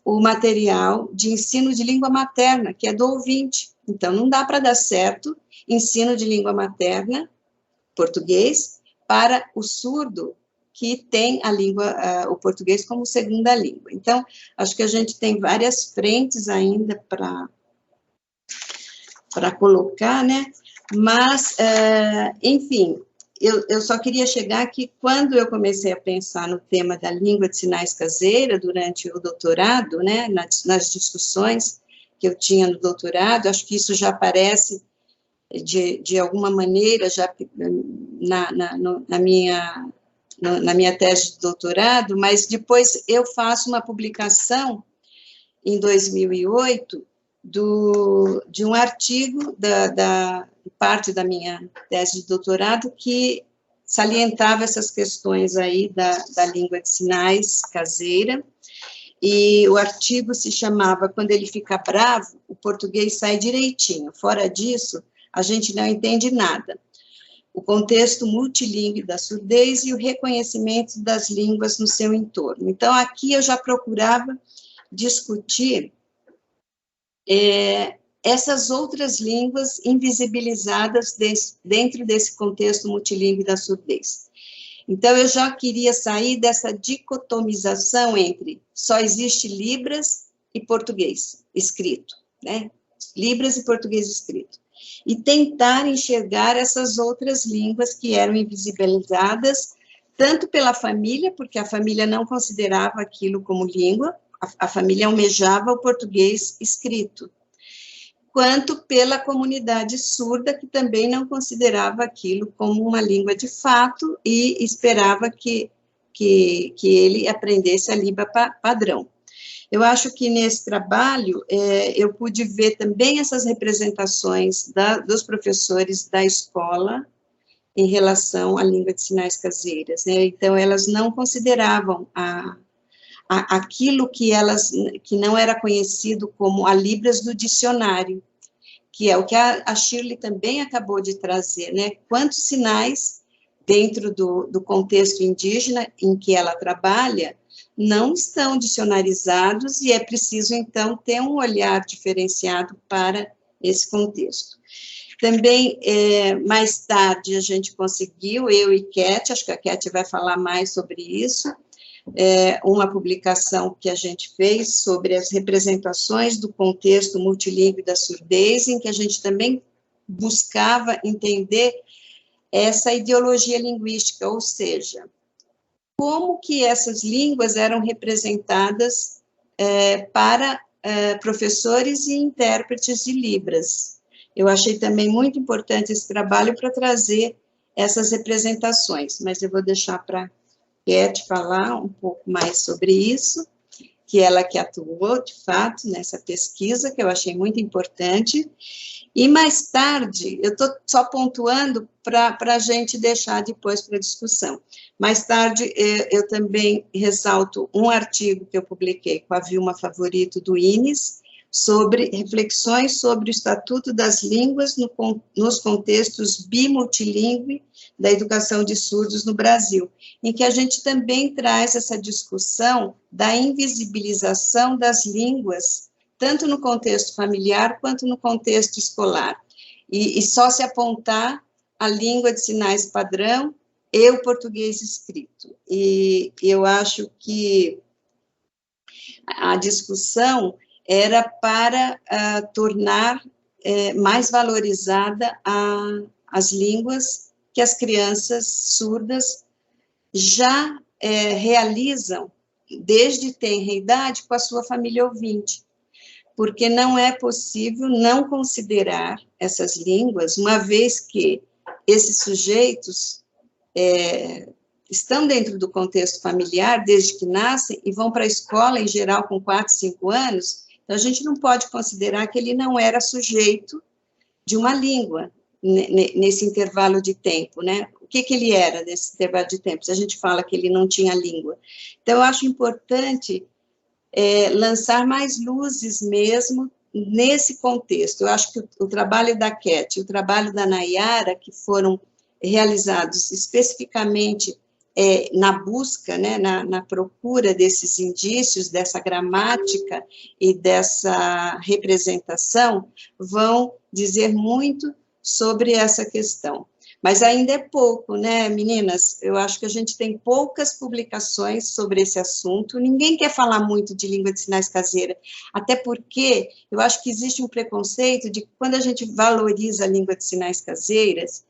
o material de ensino de língua materna, que é do ouvinte. Então, não dá para dar certo ensino de língua materna, português, para o surdo que tem o português como segunda língua. Então, acho que a gente tem várias frentes ainda para colocar, né? Mas, enfim, eu só queria chegar que quando eu comecei a pensar no tema da língua de sinais caseira durante o doutorado, né, nas discussões que eu tinha no doutorado, acho que isso já aparece de alguma maneira já na minha tese de doutorado, mas depois eu faço uma publicação em 2008 de um artigo da parte da minha tese de doutorado que salientava essas questões aí da língua de sinais caseira, e o artigo se chamava Quando ele fica bravo, o português sai direitinho, fora disso, a gente não entende nada. O contexto multilingüe da surdez e o reconhecimento das línguas no seu entorno. Então, aqui eu já procurava discutir essas outras línguas invisibilizadas dentro desse contexto multilingüe da surdez. Então, eu já queria sair dessa dicotomização entre só existe Libras e português escrito, né? Libras e português escrito. E tentar enxergar essas outras línguas que eram invisibilizadas tanto pela família, porque a família não considerava aquilo como língua, a família almejava o português escrito, quanto pela comunidade surda, que também não considerava aquilo como uma língua de fato e esperava que ele aprendesse a língua padrão. Eu acho que nesse trabalho eu pude ver também essas representações dos professores da escola em relação à língua de sinais caseiras, né? Então, elas não consideravam aquilo que não era conhecido como a Libras do dicionário, que é o que a Shirley também acabou de trazer, né? Quantos sinais, dentro do contexto indígena em que ela trabalha, não estão dicionarizados, e é preciso, então, ter um olhar diferenciado para esse contexto. Também, mais tarde, a gente conseguiu, eu e Cat, acho que a Cat vai falar mais sobre isso, uma publicação que a gente fez sobre as representações do contexto multilingüe da surdez, em que a gente também buscava entender essa ideologia linguística, ou seja, como que essas línguas eram representadas para professores e intérpretes de Libras. Eu achei também muito importante esse trabalho para trazer essas representações, mas eu vou deixar para Cat falar um pouco mais sobre isso, que ela que atuou, de fato, nessa pesquisa, que eu achei muito importante. E mais tarde, eu estou só pontuando para a gente deixar depois para discussão. Mais tarde, eu também ressalto um artigo que eu publiquei com a Vilma Favorito, do INES, sobre reflexões sobre o Estatuto das Línguas nos contextos bimultilingüe da educação de surdos no Brasil, em que a gente também traz essa discussão da invisibilização das línguas, tanto no contexto familiar quanto no contexto escolar, e só se apontar a língua de sinais padrão e o português escrito. E eu acho que a discussão era para tornar mais valorizada as línguas que as crianças surdas já realizam desde tenra idade com a sua família ouvinte, porque não é possível não considerar essas línguas, uma vez que esses sujeitos estão dentro do contexto familiar desde que nascem e vão para a escola, em geral, com 4, 5 anos, então a gente não pode considerar que ele não era sujeito de uma língua nesse intervalo de tempo, né? O que ele era nesse intervalo de tempo, se a gente fala que ele não tinha língua? Então, eu acho importante lançar mais luzes mesmo nesse contexto. Eu acho que o trabalho da Cat, o trabalho da Nayara, que foram realizados especificamente na busca, né, na procura desses indícios, dessa gramática e dessa representação, vão dizer muito sobre essa questão. Mas ainda é pouco, né, meninas? Eu acho que a gente tem poucas publicações sobre esse assunto, ninguém quer falar muito de língua de sinais caseira, até porque eu acho que existe um preconceito de que quando a gente valoriza a língua de sinais caseiras,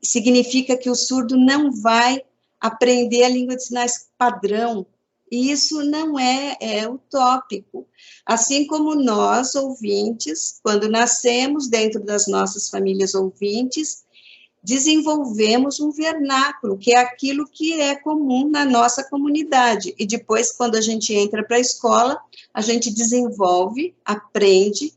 significa que o surdo não vai aprender a língua de sinais padrão, e isso não é utópico. Assim como nós, ouvintes, quando nascemos dentro das nossas famílias ouvintes, desenvolvemos um vernáculo, que é aquilo que é comum na nossa comunidade, e depois, quando a gente entra para a escola, a gente desenvolve, aprende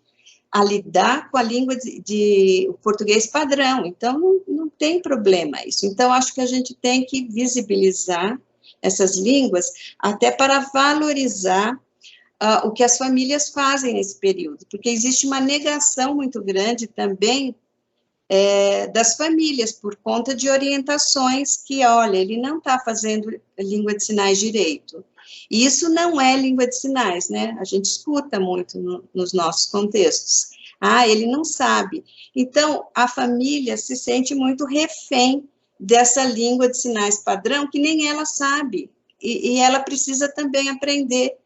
a lidar com a língua de português padrão, então não tem problema isso. Então, acho que a gente tem que visibilizar essas línguas, até para valorizar o que as famílias fazem nesse período, porque existe uma negação muito grande também das famílias, por conta de orientações que, olha, ele não está fazendo língua de sinais direito. E isso não é língua de sinais, né? A gente escuta muito nos nossos contextos. Ah, ele não sabe. Então, a família se sente muito refém dessa língua de sinais padrão, que nem ela sabe. E ela precisa também aprender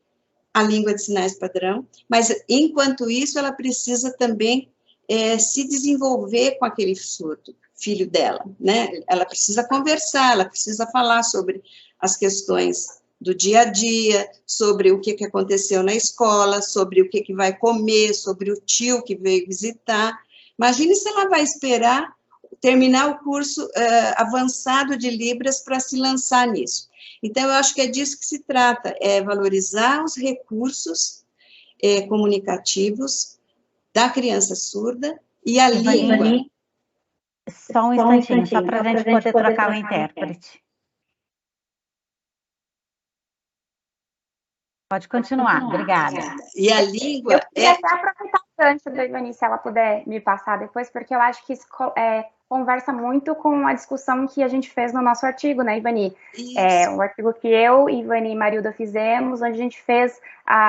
a língua de sinais padrão, mas, enquanto isso, ela precisa também se desenvolver com aquele surdo. filho dela, né? Ela precisa conversar, ela precisa falar sobre as questões do dia a dia, sobre o que aconteceu na escola, sobre o que vai comer, sobre o tio que veio visitar. Imagine se ela vai esperar terminar o curso avançado de Libras para se lançar nisso. Então, eu acho que é disso que se trata, é valorizar os recursos comunicativos da criança surda e a língua. Só um instantinho, só para a gente poder trocar o intérprete. Pode continuar, obrigada. E a língua... Eu queria até aproveitar o gancho da Ivani, se ela puder me passar depois, porque eu acho que isso conversa muito com a discussão que a gente fez no nosso artigo, né, Ivani? O artigo que eu, Ivani e Marilda fizemos, onde a gente fez,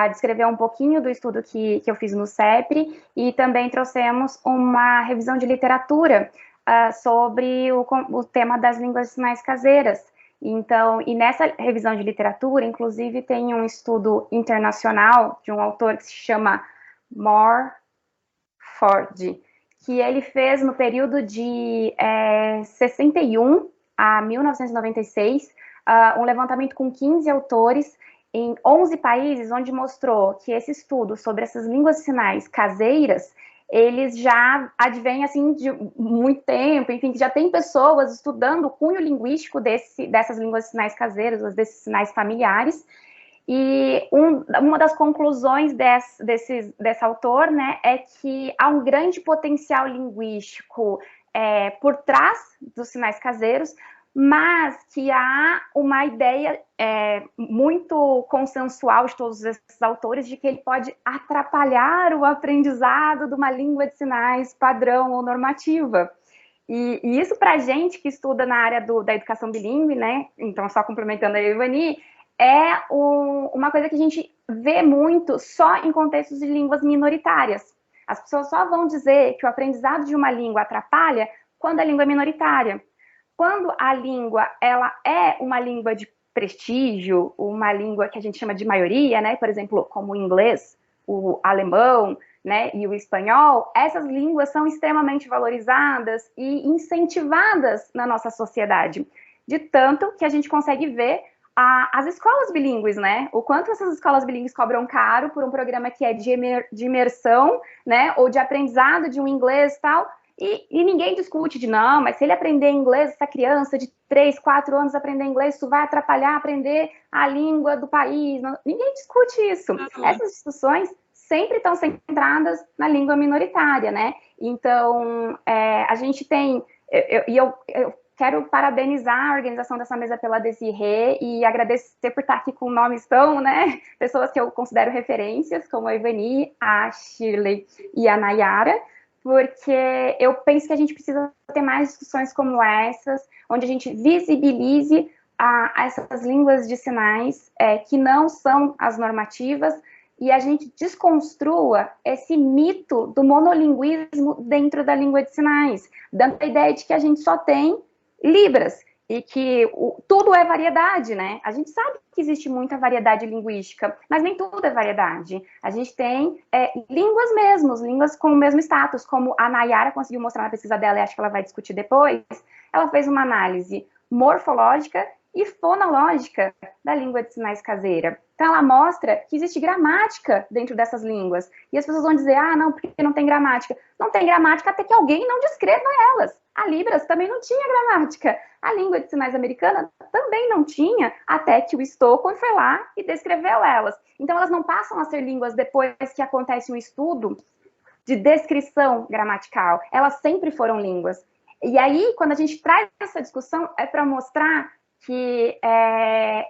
descrever um pouquinho do estudo que eu fiz no CEPRE, e também trouxemos uma revisão de literatura sobre o tema das línguas de sinais caseiras. Então, e nessa revisão de literatura, inclusive, tem um estudo internacional de um autor que se chama Morford, que ele fez no período de 61 a 1996, um levantamento com 15 autores em 11 países, onde mostrou que esse estudo sobre essas línguas de sinais caseiras, eles já advêm, assim, de muito tempo, enfim, que já tem pessoas estudando o cunho linguístico dessas línguas de sinais caseiras, desses sinais familiares, e uma das conclusões desse autor, né, é que há um grande potencial linguístico por trás dos sinais caseiros, mas que há uma ideia muito consensual de todos esses autores de que ele pode atrapalhar o aprendizado de uma língua de sinais padrão ou normativa. E isso, para a gente que estuda na área da educação bilíngue, né, então só complementando a Ivani, é uma coisa que a gente vê muito só em contextos de línguas minoritárias. As pessoas só vão dizer que o aprendizado de uma língua atrapalha quando a língua é minoritária. Quando a língua ela é uma língua de prestígio, uma língua que a gente chama de maioria, né, por exemplo, como o inglês, o alemão, né, e o espanhol, essas línguas são extremamente valorizadas e incentivadas na nossa sociedade, de tanto que a gente consegue ver as escolas bilíngues, né, o quanto essas escolas bilíngues cobram caro por um programa que é de imersão, né, ou de aprendizado de um inglês e tal. E ninguém discute de, não, mas se ele aprender inglês, essa criança de 3, 4 anos aprender inglês, isso vai atrapalhar aprender a língua do país. Não, ninguém discute isso. Essas discussões sempre estão centradas na língua minoritária, né? Então, a gente tem... Eu quero parabenizar a organização dessa mesa pela Desirê e agradecer por estar aqui com nomes tão, né? Pessoas que eu considero referências, como a Ivani, a Shirley e a Nayara, porque eu penso que a gente precisa ter mais discussões como essas, onde a gente visibilize essas línguas de sinais que não são as normativas, e a gente desconstrua esse mito do monolinguismo dentro da língua de sinais, dando a ideia de que a gente só tem Libras, e que tudo é variedade, né? A gente sabe que existe muita variedade linguística, mas nem tudo é variedade. A gente tem línguas mesmo, línguas com o mesmo status, como a Nayara conseguiu mostrar na pesquisa dela, e acho que ela vai discutir depois. Ela fez uma análise morfológica e fonológica da língua de sinais caseira. Então, ela mostra que existe gramática dentro dessas línguas. E as pessoas vão dizer, não, porque não tem gramática. Não tem gramática até que alguém não descreva elas. A Libras também não tinha gramática. A língua de sinais americana também não tinha, até que o Stockhausen foi lá e descreveu elas. Então, elas não passam a ser línguas depois que acontece um estudo de descrição gramatical. Elas sempre foram línguas. E aí, quando a gente traz essa discussão, é para mostrar que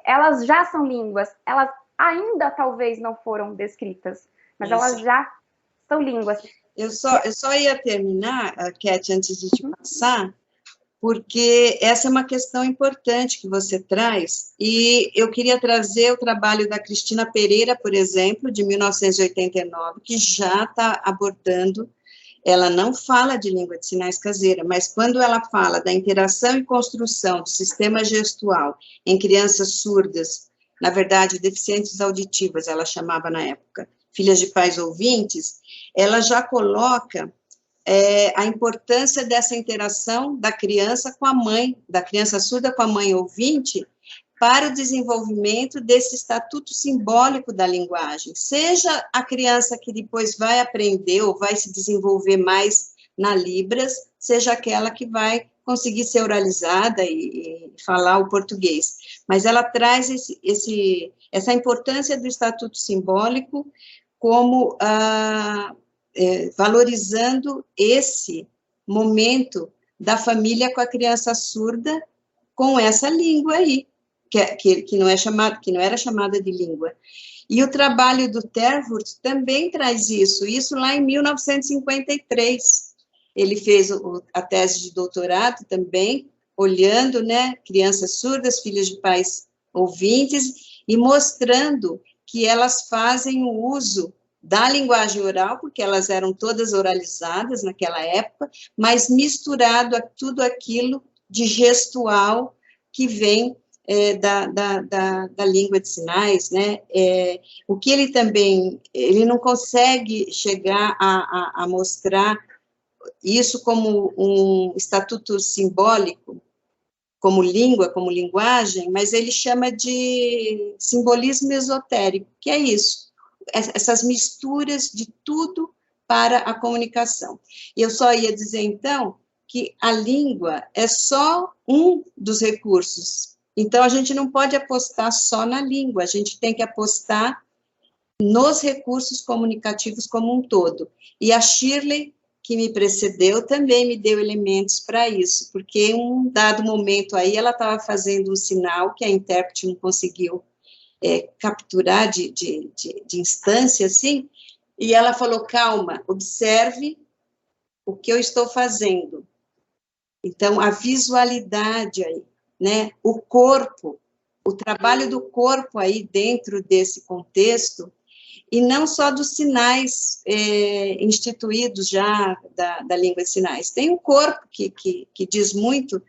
elas já são línguas, elas ainda talvez não foram descritas, mas isso. Elas já são línguas. Eu só ia terminar, Cat, antes de te passar, porque essa é uma questão importante que você traz, e eu queria trazer o trabalho da Cristina Pereira, por exemplo, de 1989, que já está abordando. Ela não fala de língua de sinais caseira, mas quando ela fala da interação e construção do sistema gestual em crianças surdas, na verdade, deficientes auditivas, ela chamava na época, filhas de pais ouvintes, ela já coloca a importância dessa interação da criança com a mãe, da criança surda com a mãe ouvinte, para o desenvolvimento desse estatuto simbólico da linguagem. Seja a criança que depois vai aprender ou vai se desenvolver mais na Libras, seja aquela que vai conseguir ser oralizada e falar o português. Mas ela traz essa importância do estatuto simbólico como valorizando esse momento da família com a criança surda, com essa língua aí, que não era chamada de língua. E o trabalho do Terwurth também traz isso lá em 1953. Ele fez a tese de doutorado também, olhando, né, crianças surdas, filhas de pais ouvintes, e mostrando que elas fazem o uso da linguagem oral, porque elas eram todas oralizadas naquela época, mas misturado a tudo aquilo de gestual que vem da língua de sinais, né? O que ele também, ele não consegue chegar a mostrar isso como um estatuto simbólico, como língua, como linguagem, mas ele chama de simbolismo esotérico, que é isso, essas misturas de tudo para a comunicação. E eu só ia dizer, então, que a língua é só um dos recursos. Então, a gente não pode apostar só na língua, a gente tem que apostar nos recursos comunicativos como um todo. E a Shirley, que me precedeu, também me deu elementos para isso, porque em um dado momento aí, ela estava fazendo um sinal que a intérprete não conseguiu capturar de instância, assim, e ela falou, calma, observe o que eu estou fazendo. Então, a visualidade aí, né, o corpo, o trabalho do corpo aí dentro desse contexto, e não só dos sinais instituídos já da língua de sinais. Tem o corpo que diz muito,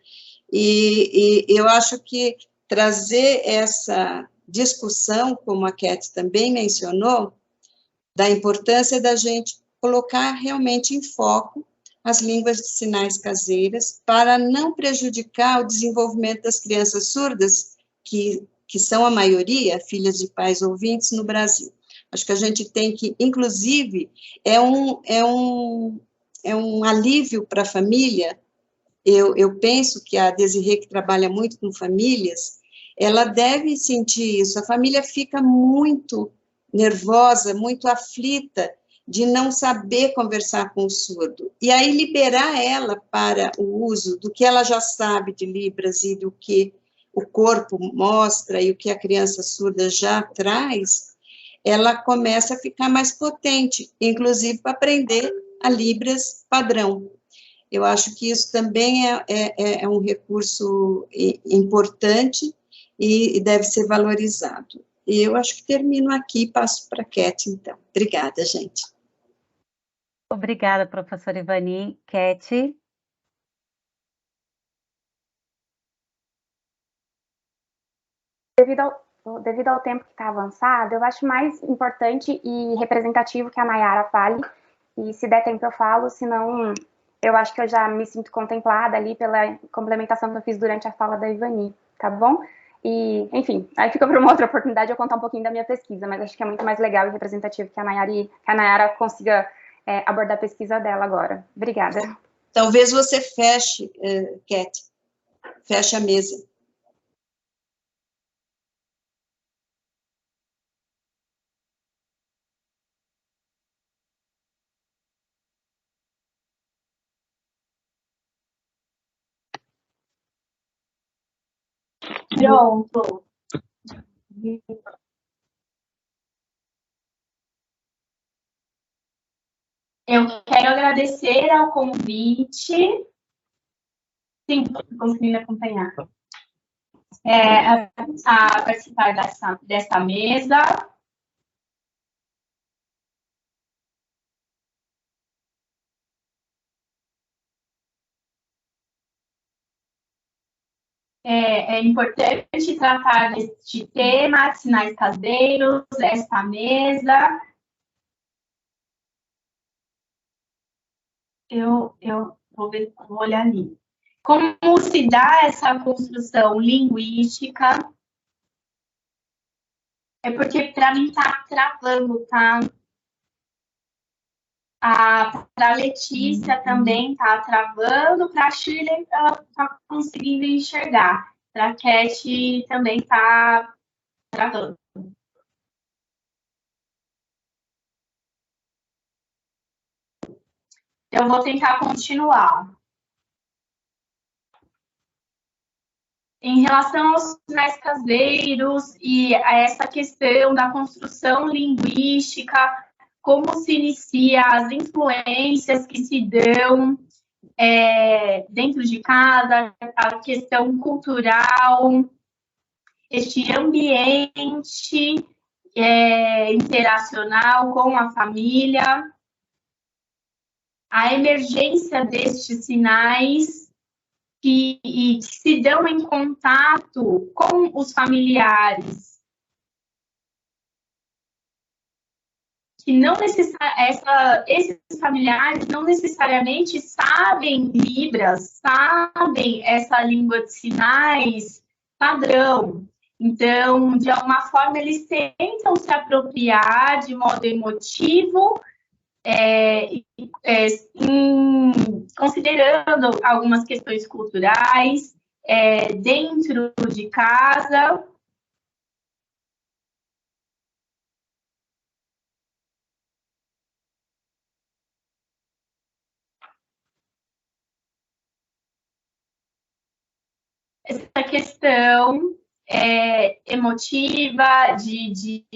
e eu acho que trazer essa discussão, como a Cat também mencionou, da importância da gente colocar realmente em foco as línguas de sinais caseiras, para não prejudicar o desenvolvimento das crianças surdas, que são a maioria, filhas de pais ouvintes no Brasil. Acho que a gente tem que, inclusive, é um alívio para a família. Eu penso que a Desirê, que trabalha muito com famílias, ela deve sentir isso. A família fica muito nervosa, muito aflita, de não saber conversar com o surdo. E aí liberar ela para o uso do que ela já sabe de Libras e do que o corpo mostra e o que a criança surda já traz, ela começa a ficar mais potente, inclusive para aprender a Libras padrão. Eu acho que isso também é um recurso importante e deve ser valorizado. E eu acho que termino aqui e passo para a Cat, então. Obrigada, gente. Obrigada, professora Ivani. Cat? Devido ao tempo que está avançado, eu acho mais importante e representativo que a Nayara fale, e se der tempo eu falo, senão eu acho que eu já me sinto contemplada ali pela complementação que eu fiz durante a fala da Ivani, tá bom? E, enfim, aí fica para uma outra oportunidade eu contar um pouquinho da minha pesquisa, mas acho que é muito mais legal e representativo que a Nayara consiga abordar a pesquisa dela agora. Obrigada. Talvez você feche, Cat, feche a mesa. Pronto. Eu quero agradecer ao convite. Sim, estou conseguindo acompanhar. A participar desta mesa. É importante tratar deste tema, sinais caseiros, esta mesa. eu vou olhar ali. Como se dá essa construção linguística? É porque para mim tá travando, tá? Para a Letícia também tá travando, para a Shirley ela tá conseguindo enxergar. Para a Cat também tá travando. Eu vou tentar continuar. Em relação aos sinais caseiros e a essa questão da construção linguística, como se inicia as influências que se dão dentro de casa, a questão cultural, este ambiente interacional com a família, a emergência destes sinais que se dão em contato com os familiares, que não esses familiares não necessariamente sabem Libras, sabem essa língua de sinais padrão. Então, de alguma forma, eles tentam se apropriar de modo emotivo, considerando algumas questões culturais dentro de casa. Essa questão emotiva de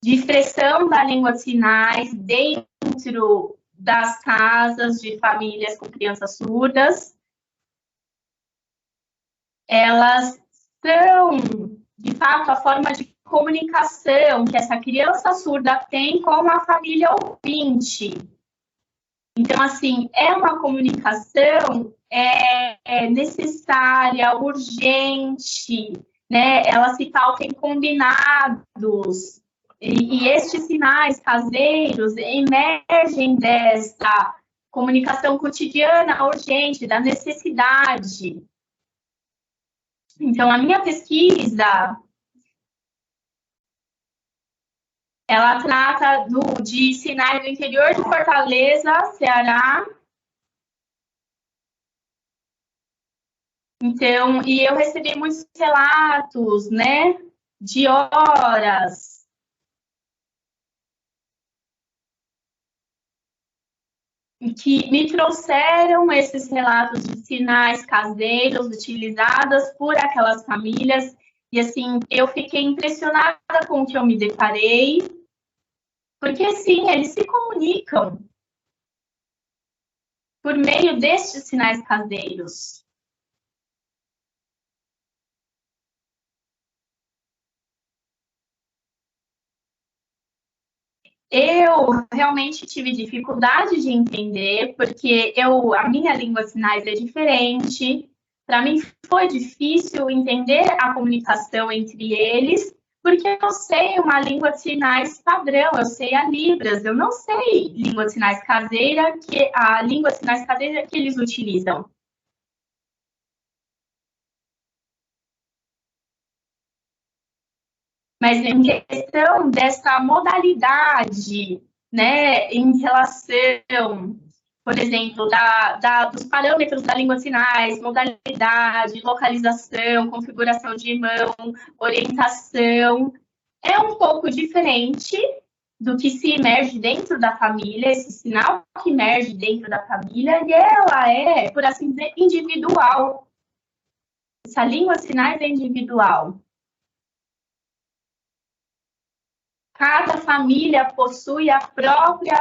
expressão da língua de sinais dentro das casas de famílias com crianças surdas, elas são, de fato, a forma de comunicação que essa criança surda tem com a família ouvinte. Então, assim, é uma comunicação necessária, urgente, né? Ela se pauta em combinados. E estes sinais caseiros emergem dessa comunicação cotidiana urgente, da necessidade. Então, a minha pesquisa, ela trata de sinais do interior de Fortaleza, Ceará. Então, e eu recebi muitos relatos, né, de horas que me trouxeram esses relatos de sinais caseiros utilizados por aquelas famílias. E, assim, eu fiquei impressionada com o que eu me deparei, porque, sim, eles se comunicam por meio destes sinais caseiros. Eu realmente tive dificuldade de entender, porque a minha língua de sinais é diferente. Para mim foi difícil entender a comunicação entre eles, porque eu sei uma língua de sinais padrão, eu sei a Libras, eu não sei língua de sinais caseira, a língua de sinais caseira que eles utilizam. Mas em questão dessa modalidade, né, em relação, por exemplo, dos parâmetros da língua de sinais, modalidade, localização, configuração de mão, orientação, é um pouco diferente do que se emerge dentro da família, esse sinal que emerge dentro da família, e ela é, por assim dizer, individual. Essa língua de sinais é individual. Cada família possui a própria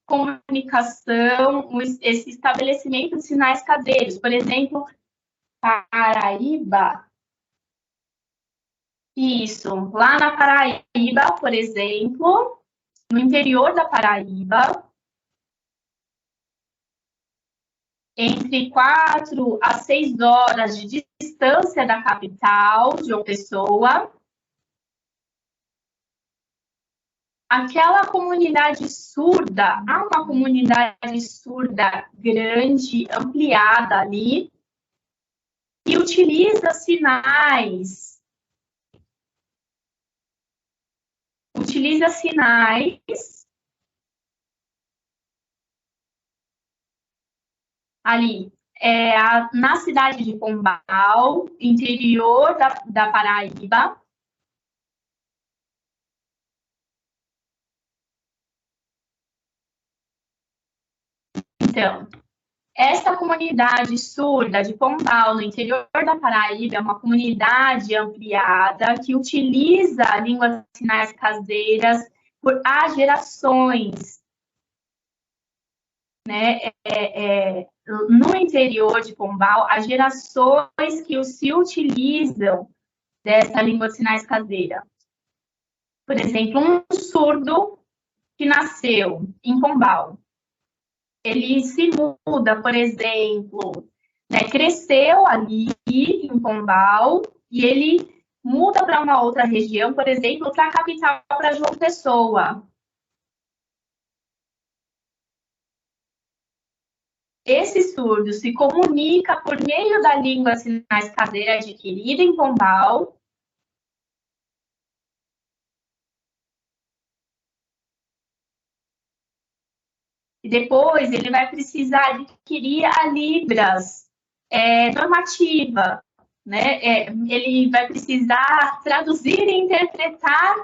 comunicação, esse estabelecimento de sinais caseiros. Por exemplo, Paraíba. Isso. Lá na Paraíba, por exemplo, no interior da Paraíba, entre 4 a 6 horas de distância da capital de João Pessoa, aquela comunidade surda, há uma comunidade surda grande, ampliada ali, que utiliza sinais. Utiliza sinais ali, na cidade de Pombal, interior da Paraíba. Então, essa comunidade surda de Pombal, no interior da Paraíba, é uma comunidade ampliada que utiliza línguas de sinais caseiras há gerações. Né? No interior de Pombal, há gerações que se utilizam dessa língua de sinais caseira. Por exemplo, um surdo que nasceu em Pombal, ele se muda, por exemplo, né, cresceu ali em Pombal e ele muda para uma outra região, por exemplo, para a capital, para João Pessoa. Esse surdo se comunica por meio da língua de sinais caseira adquirida em Pombal. E depois ele vai precisar adquirir a Libras normativa, né? Ele vai precisar traduzir e interpretar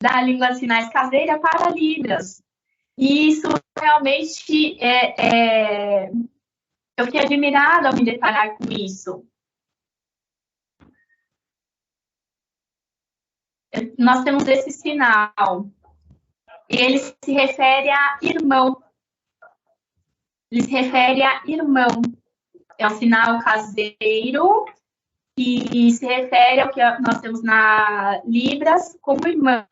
da língua de sinais caseira para Libras. E isso realmente eu fiquei admirada ao me deparar com isso. Nós temos esse sinal. Ele se refere a irmão. Ele se refere a irmão. É um sinal caseiro que se refere ao que nós temos na Libras como irmão.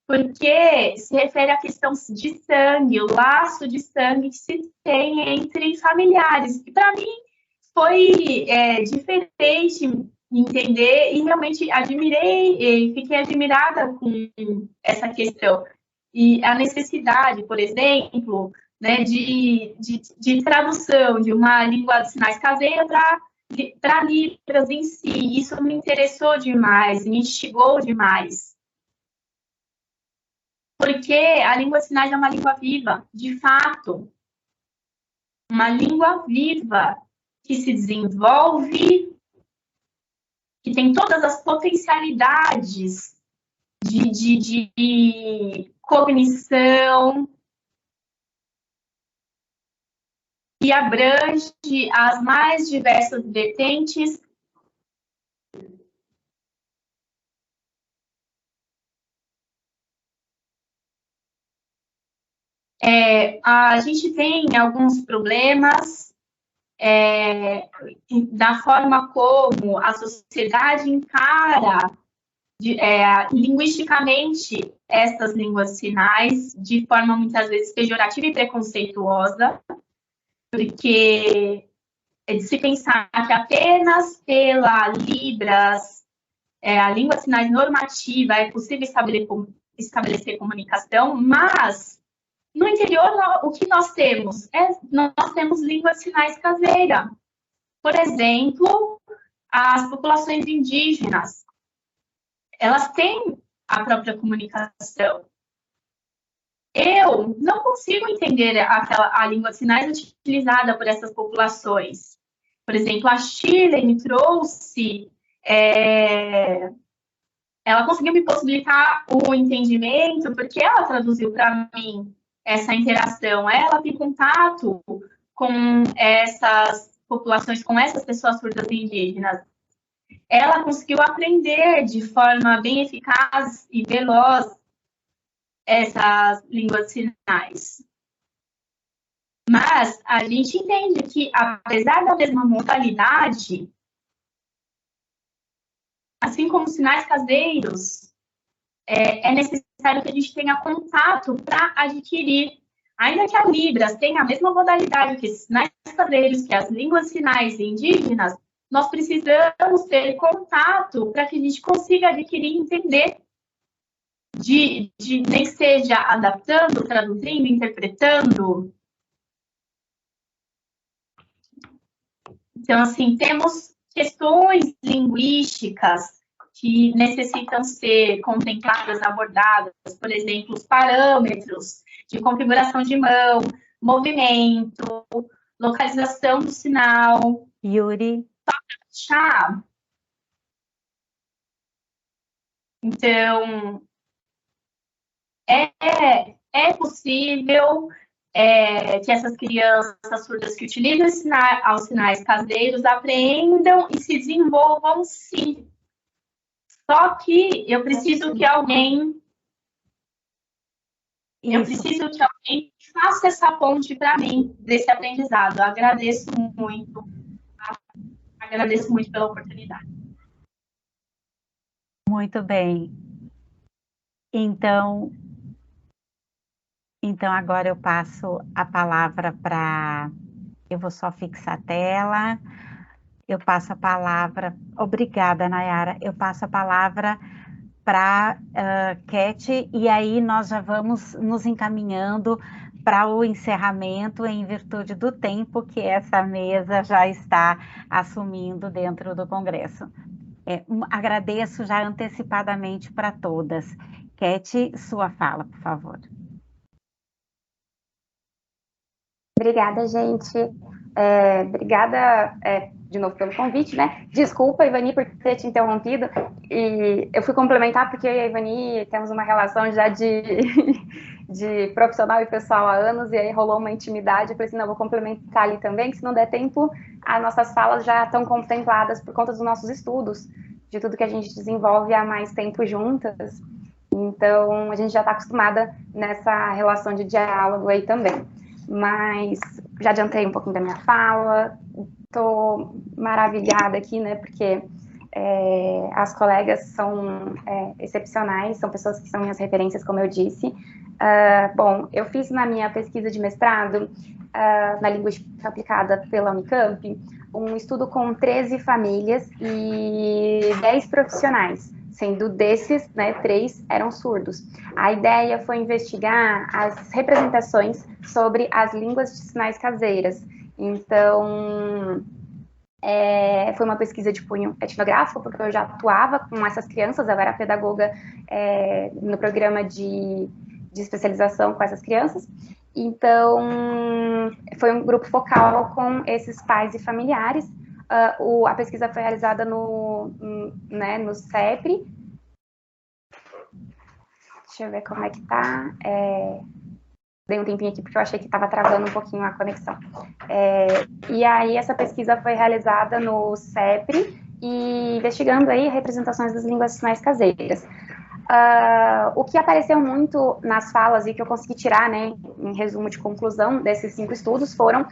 Porque se refere à questão de sangue, o laço de sangue que se tem entre familiares. E para mim foi diferente entender e realmente admirei e fiquei admirada com essa questão. E a necessidade, por exemplo, né, de tradução de uma língua de sinais caseira para Libras em si. Isso me interessou demais, me instigou demais. Porque a língua de sinais é uma língua viva, de fato. Uma língua viva que se desenvolve, que tem todas as potencialidades de cognição, que abrange as mais diversas vertentes a gente tem alguns problemas da forma como a sociedade encara linguisticamente essas línguas de sinais de forma muitas vezes pejorativa e preconceituosa, porque de se pensar que apenas pela Libras, a língua de sinais normativa, é possível estabelecer comunicação, mas no interior, o que nós temos? Nós temos língua de sinais caseira. Por exemplo, as populações indígenas, elas têm a própria comunicação. Eu não consigo entender a língua de sinais utilizada por essas populações. Por exemplo, a Shirley me trouxe... ela conseguiu me possibilitar o entendimento, porque ela traduziu para mim essa interação. Ela tem contato com essas populações, com essas pessoas surdas e indígenas. Ela conseguiu aprender de forma bem eficaz e veloz essas línguas de sinais. Mas a gente entende que, apesar da mesma modalidade, assim como sinais caseiros, é necessário que a gente tenha contato para adquirir. Ainda que a Libras tenha a mesma modalidade que sinais caseiros, que as línguas de sinais indígenas, nós precisamos ter contato para que a gente consiga adquirir e entender de nem que seja adaptando, traduzindo, interpretando. Então, assim, temos questões linguísticas que necessitam ser contempladas, abordadas, por exemplo, os parâmetros de configuração de mão, movimento, localização do sinal. Yuri. Chá. Então, é possível que essas crianças surdas que utilizam os sinais caseiros aprendam e se desenvolvam, sim. Só que eu preciso que alguém faça essa ponte para mim desse aprendizado. Agradeço muito pela oportunidade. Muito bem. Então agora eu passo a palavra para... Eu vou só fixar a tela. Eu passo a palavra... Obrigada, Nayara. Eu passo a palavra para Cat, e aí nós já vamos nos encaminhando para o encerramento em virtude do tempo que essa mesa já está assumindo dentro do Congresso. Agradeço já antecipadamente para todas. Cat, sua fala, por favor. Obrigada, gente. Obrigada de novo pelo convite, né? Desculpa, Ivani, por ter te interrompido. E eu fui complementar porque eu e a Ivani temos uma relação já de profissional e pessoal há anos, e aí rolou uma intimidade. Eu falei assim, não, vou complementar ali também, que se não der tempo, as nossas falas já estão contempladas por conta dos nossos estudos, de tudo que a gente desenvolve há mais tempo juntas. Então, a gente já está acostumada nessa relação de diálogo aí também. Mas já adiantei um pouquinho da minha fala, estou maravilhada aqui, né, porque as colegas são excepcionais, são pessoas que são minhas referências, como eu disse. Bom, eu fiz na minha pesquisa de mestrado, na linguística aplicada pela Unicamp, um estudo com 13 famílias e 10 profissionais, sendo desses, né, 3 eram surdos. A ideia foi investigar as representações sobre as línguas de sinais caseiras. Então, foi uma pesquisa de cunho etnográfico, porque eu já atuava com essas crianças, eu era pedagoga no programa de especialização com essas crianças. Então, foi um grupo focal com esses pais e familiares. A pesquisa foi realizada no CEPRE. Deixa eu ver como é que tá. Dei um tempinho aqui porque eu achei que estava travando um pouquinho a conexão. E aí essa pesquisa foi realizada no CEPRE, e investigando aí representações das línguas de sinais caseiras. O que apareceu muito nas falas e que eu consegui tirar, né, em resumo de conclusão desses 5 estudos foram,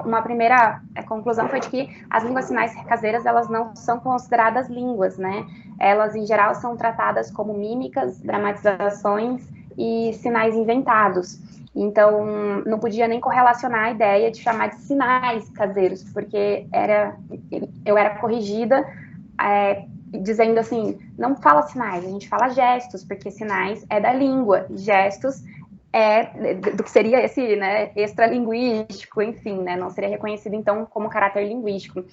uma primeira conclusão foi de que as línguas sinais caseiras, elas não são consideradas línguas, né, elas em geral são tratadas como mímicas, dramatizações e sinais inventados. Então, não podia nem correlacionar a ideia de chamar de sinais caseiros, porque eu era corrigida dizendo assim, não fala sinais, a gente fala gestos, porque sinais é da língua, gestos do que seria esse, né, extralinguístico, enfim, né, não seria reconhecido, então, como caráter linguístico.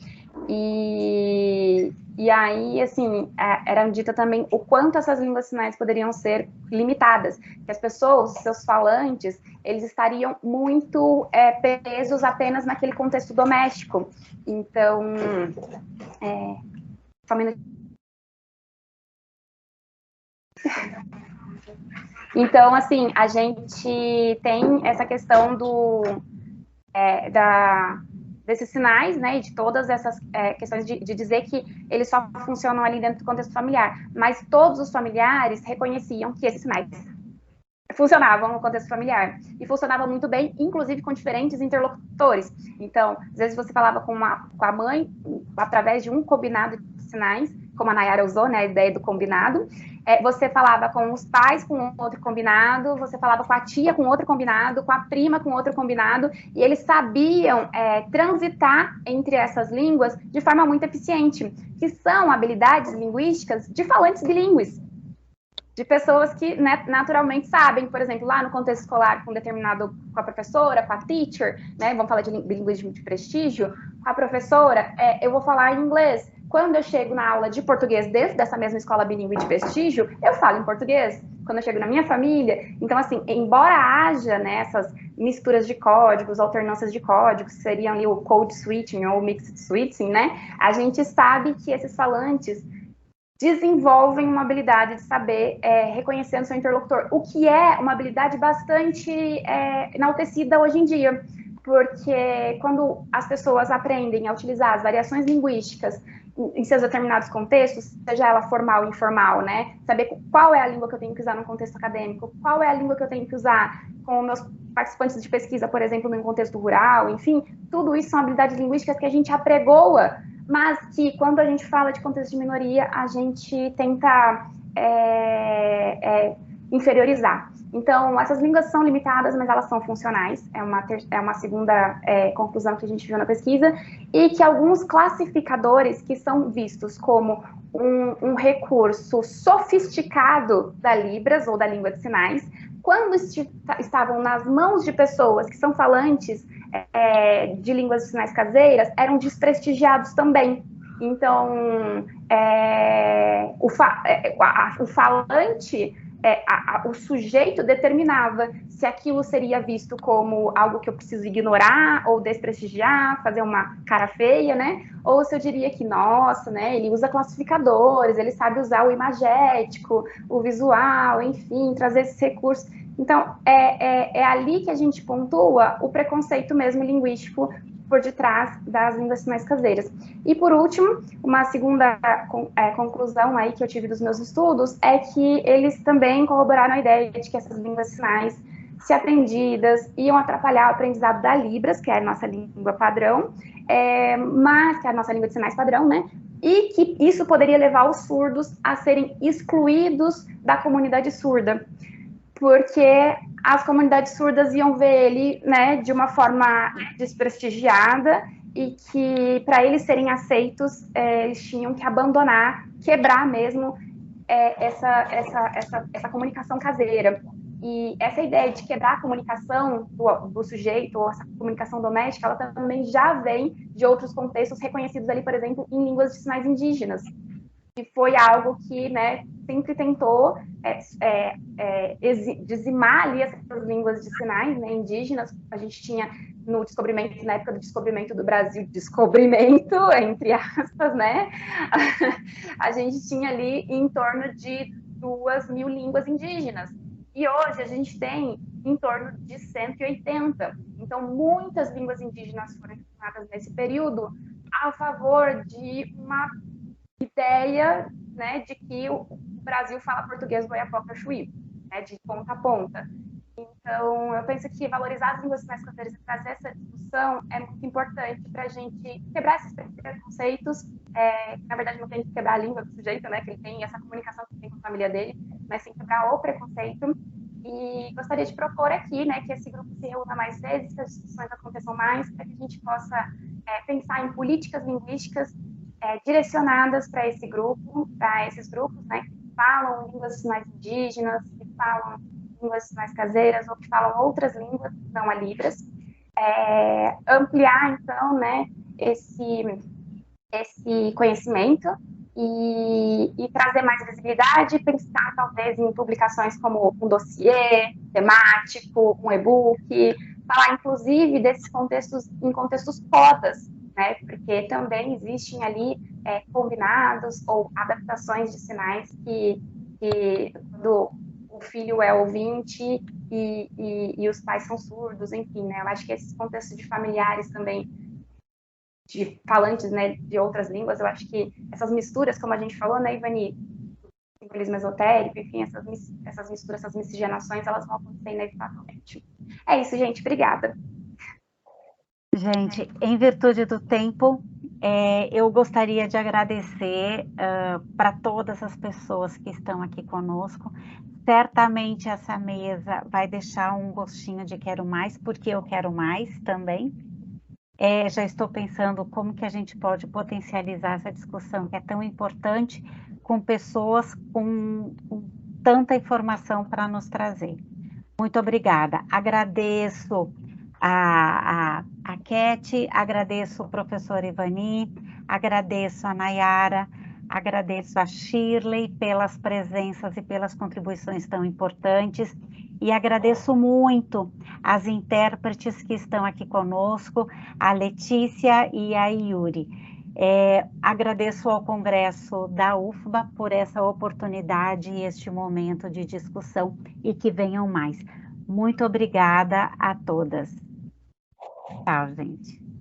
E aí, assim, era dita também o quanto essas línguas sinais poderiam ser limitadas, que as pessoas, seus falantes, eles estariam muito presos apenas naquele contexto doméstico. Então, só um minutinho. Então, assim, a gente tem essa questão desses sinais, né, e de todas essas questões de dizer que eles só funcionam ali dentro do contexto familiar, mas todos os familiares reconheciam que esses sinais funcionavam no contexto familiar, e funcionavam muito bem, inclusive com diferentes interlocutores. Então, às vezes você falava com a mãe, através de um combinado de sinais, como a Nayara usou, né, a ideia do combinado. Você falava com os pais com outro combinado, você falava com a tia com outro combinado, com a prima com outro combinado, e eles sabiam transitar entre essas línguas de forma muito eficiente, que são habilidades linguísticas de falantes bilíngues. de pessoas que, né, naturalmente sabem, por exemplo, lá no contexto escolar, com a professora, com a teacher, né, vamos falar de bilinguismo de prestígio, com a professora, eu vou falar em inglês. Quando eu chego na aula de português dentro dessa mesma escola bilíngue de prestígio, eu falo em português. Quando eu chego na minha família, então, assim, embora haja, né, essas misturas de códigos, alternâncias de códigos, seriam ali o code switching ou mixed switching, né, a gente sabe que esses falantes desenvolvem uma habilidade de saber reconhecer o seu interlocutor, o que é uma habilidade bastante enaltecida hoje em dia, porque quando as pessoas aprendem a utilizar as variações linguísticas em seus determinados contextos, seja ela formal ou informal, né? Saber qual é a língua que eu tenho que usar no contexto acadêmico, qual é a língua que eu tenho que usar com meus participantes de pesquisa, por exemplo, no contexto rural, enfim, tudo isso são habilidades linguísticas que a gente apregoa, mas que quando a gente fala de contexto de minoria, a gente tenta inferiorizar. Então, essas línguas são limitadas, mas elas são funcionais, é uma segunda conclusão que a gente viu na pesquisa, e que alguns classificadores que são vistos como um recurso sofisticado da Libras, ou da língua de sinais, quando estavam nas mãos de pessoas que são falantes de línguas de sinais caseiras, eram desprestigiados também. Então, o falante, o sujeito determinava se aquilo seria visto como algo que eu preciso ignorar ou desprestigiar, fazer uma cara feia, né? Ou se eu diria que, nossa, né, ele usa classificadores, ele sabe usar o imagético, o visual, enfim, trazer esses recursos. Então, é ali que a gente pontua o preconceito mesmo linguístico por detrás das línguas sinais caseiras. E, por último, uma segunda conclusão aí que eu tive dos meus estudos é que eles também corroboraram a ideia de que essas línguas sinais, se aprendidas, iam atrapalhar o aprendizado da Libras, que é a nossa língua padrão, mas que é a nossa língua de sinais padrão, né? E que isso poderia levar os surdos a serem excluídos da comunidade surda, porque as comunidades surdas iam ver ele, né, de uma forma desprestigiada, e que para eles serem aceitos, eles tinham que abandonar, quebrar mesmo essa comunicação caseira. E essa ideia de quebrar a comunicação do sujeito, ou essa comunicação doméstica, ela também já vem de outros contextos reconhecidos ali, por exemplo, em línguas de sinais indígenas, que foi algo que, né, sempre tentou dizimar ali essas línguas de sinais, né, indígenas. A gente tinha no descobrimento, na época do descobrimento do Brasil, descobrimento, entre aspas, né, a gente tinha ali em torno de 2.000 línguas indígenas. E hoje a gente tem em torno de 180. Então, muitas línguas indígenas foram ensinadas nesse período a favor de uma ideia, né, de que o Brasil fala português do Oiapoque ao Chuí, né, de ponta a ponta. Então, eu penso que valorizar as línguas sinais caseiras e trazer essa discussão é muito importante para a gente quebrar esses preconceitos. Na verdade, não tem que quebrar a língua do sujeito, né, que ele tem, essa comunicação que tem com a família dele, mas sim quebrar o preconceito. E gostaria de propor aqui, né, que esse grupo se reúna mais vezes, que as discussões aconteçam mais, para que a gente possa pensar em políticas linguísticas direcionadas para esse grupo, para esses grupos, né, que falam línguas de sinais indígenas, que falam línguas de sinais caseiras, ou que falam outras línguas, não a Libras. Ampliar, então, né, esse conhecimento e trazer mais visibilidade, pensar, talvez, em publicações como um dossiê temático, um e-book, falar, inclusive, desses contextos, em contextos cotas, né, porque também existem ali combinados ou adaptações de sinais que o filho é ouvinte e os pais são surdos, enfim, né, eu acho que esses contextos de familiares também, de falantes, né, de outras línguas, eu acho que essas misturas, como a gente falou, né, Ivani, simbolismo esotérico, enfim, essas misturas, essas miscigenações, elas vão acontecer inevitavelmente. É isso, gente, obrigada. Gente, em virtude do tempo, eu gostaria de agradecer para todas as pessoas que estão aqui conosco. Certamente essa mesa vai deixar um gostinho de quero mais, porque eu quero mais também. Já estou pensando como que a gente pode potencializar essa discussão, que é tão importante, com pessoas com tanta informação para nos trazer. Muito obrigada. Agradeço a Cat, agradeço o professor Ivani, agradeço a Nayara, agradeço a Shirley pelas presenças e pelas contribuições tão importantes, e agradeço muito as intérpretes que estão aqui conosco, a Letícia e a Yuri. Agradeço ao Congresso da UFBA por essa oportunidade e este momento de discussão, e que venham mais. Muito obrigada a todas. Tchau, gente.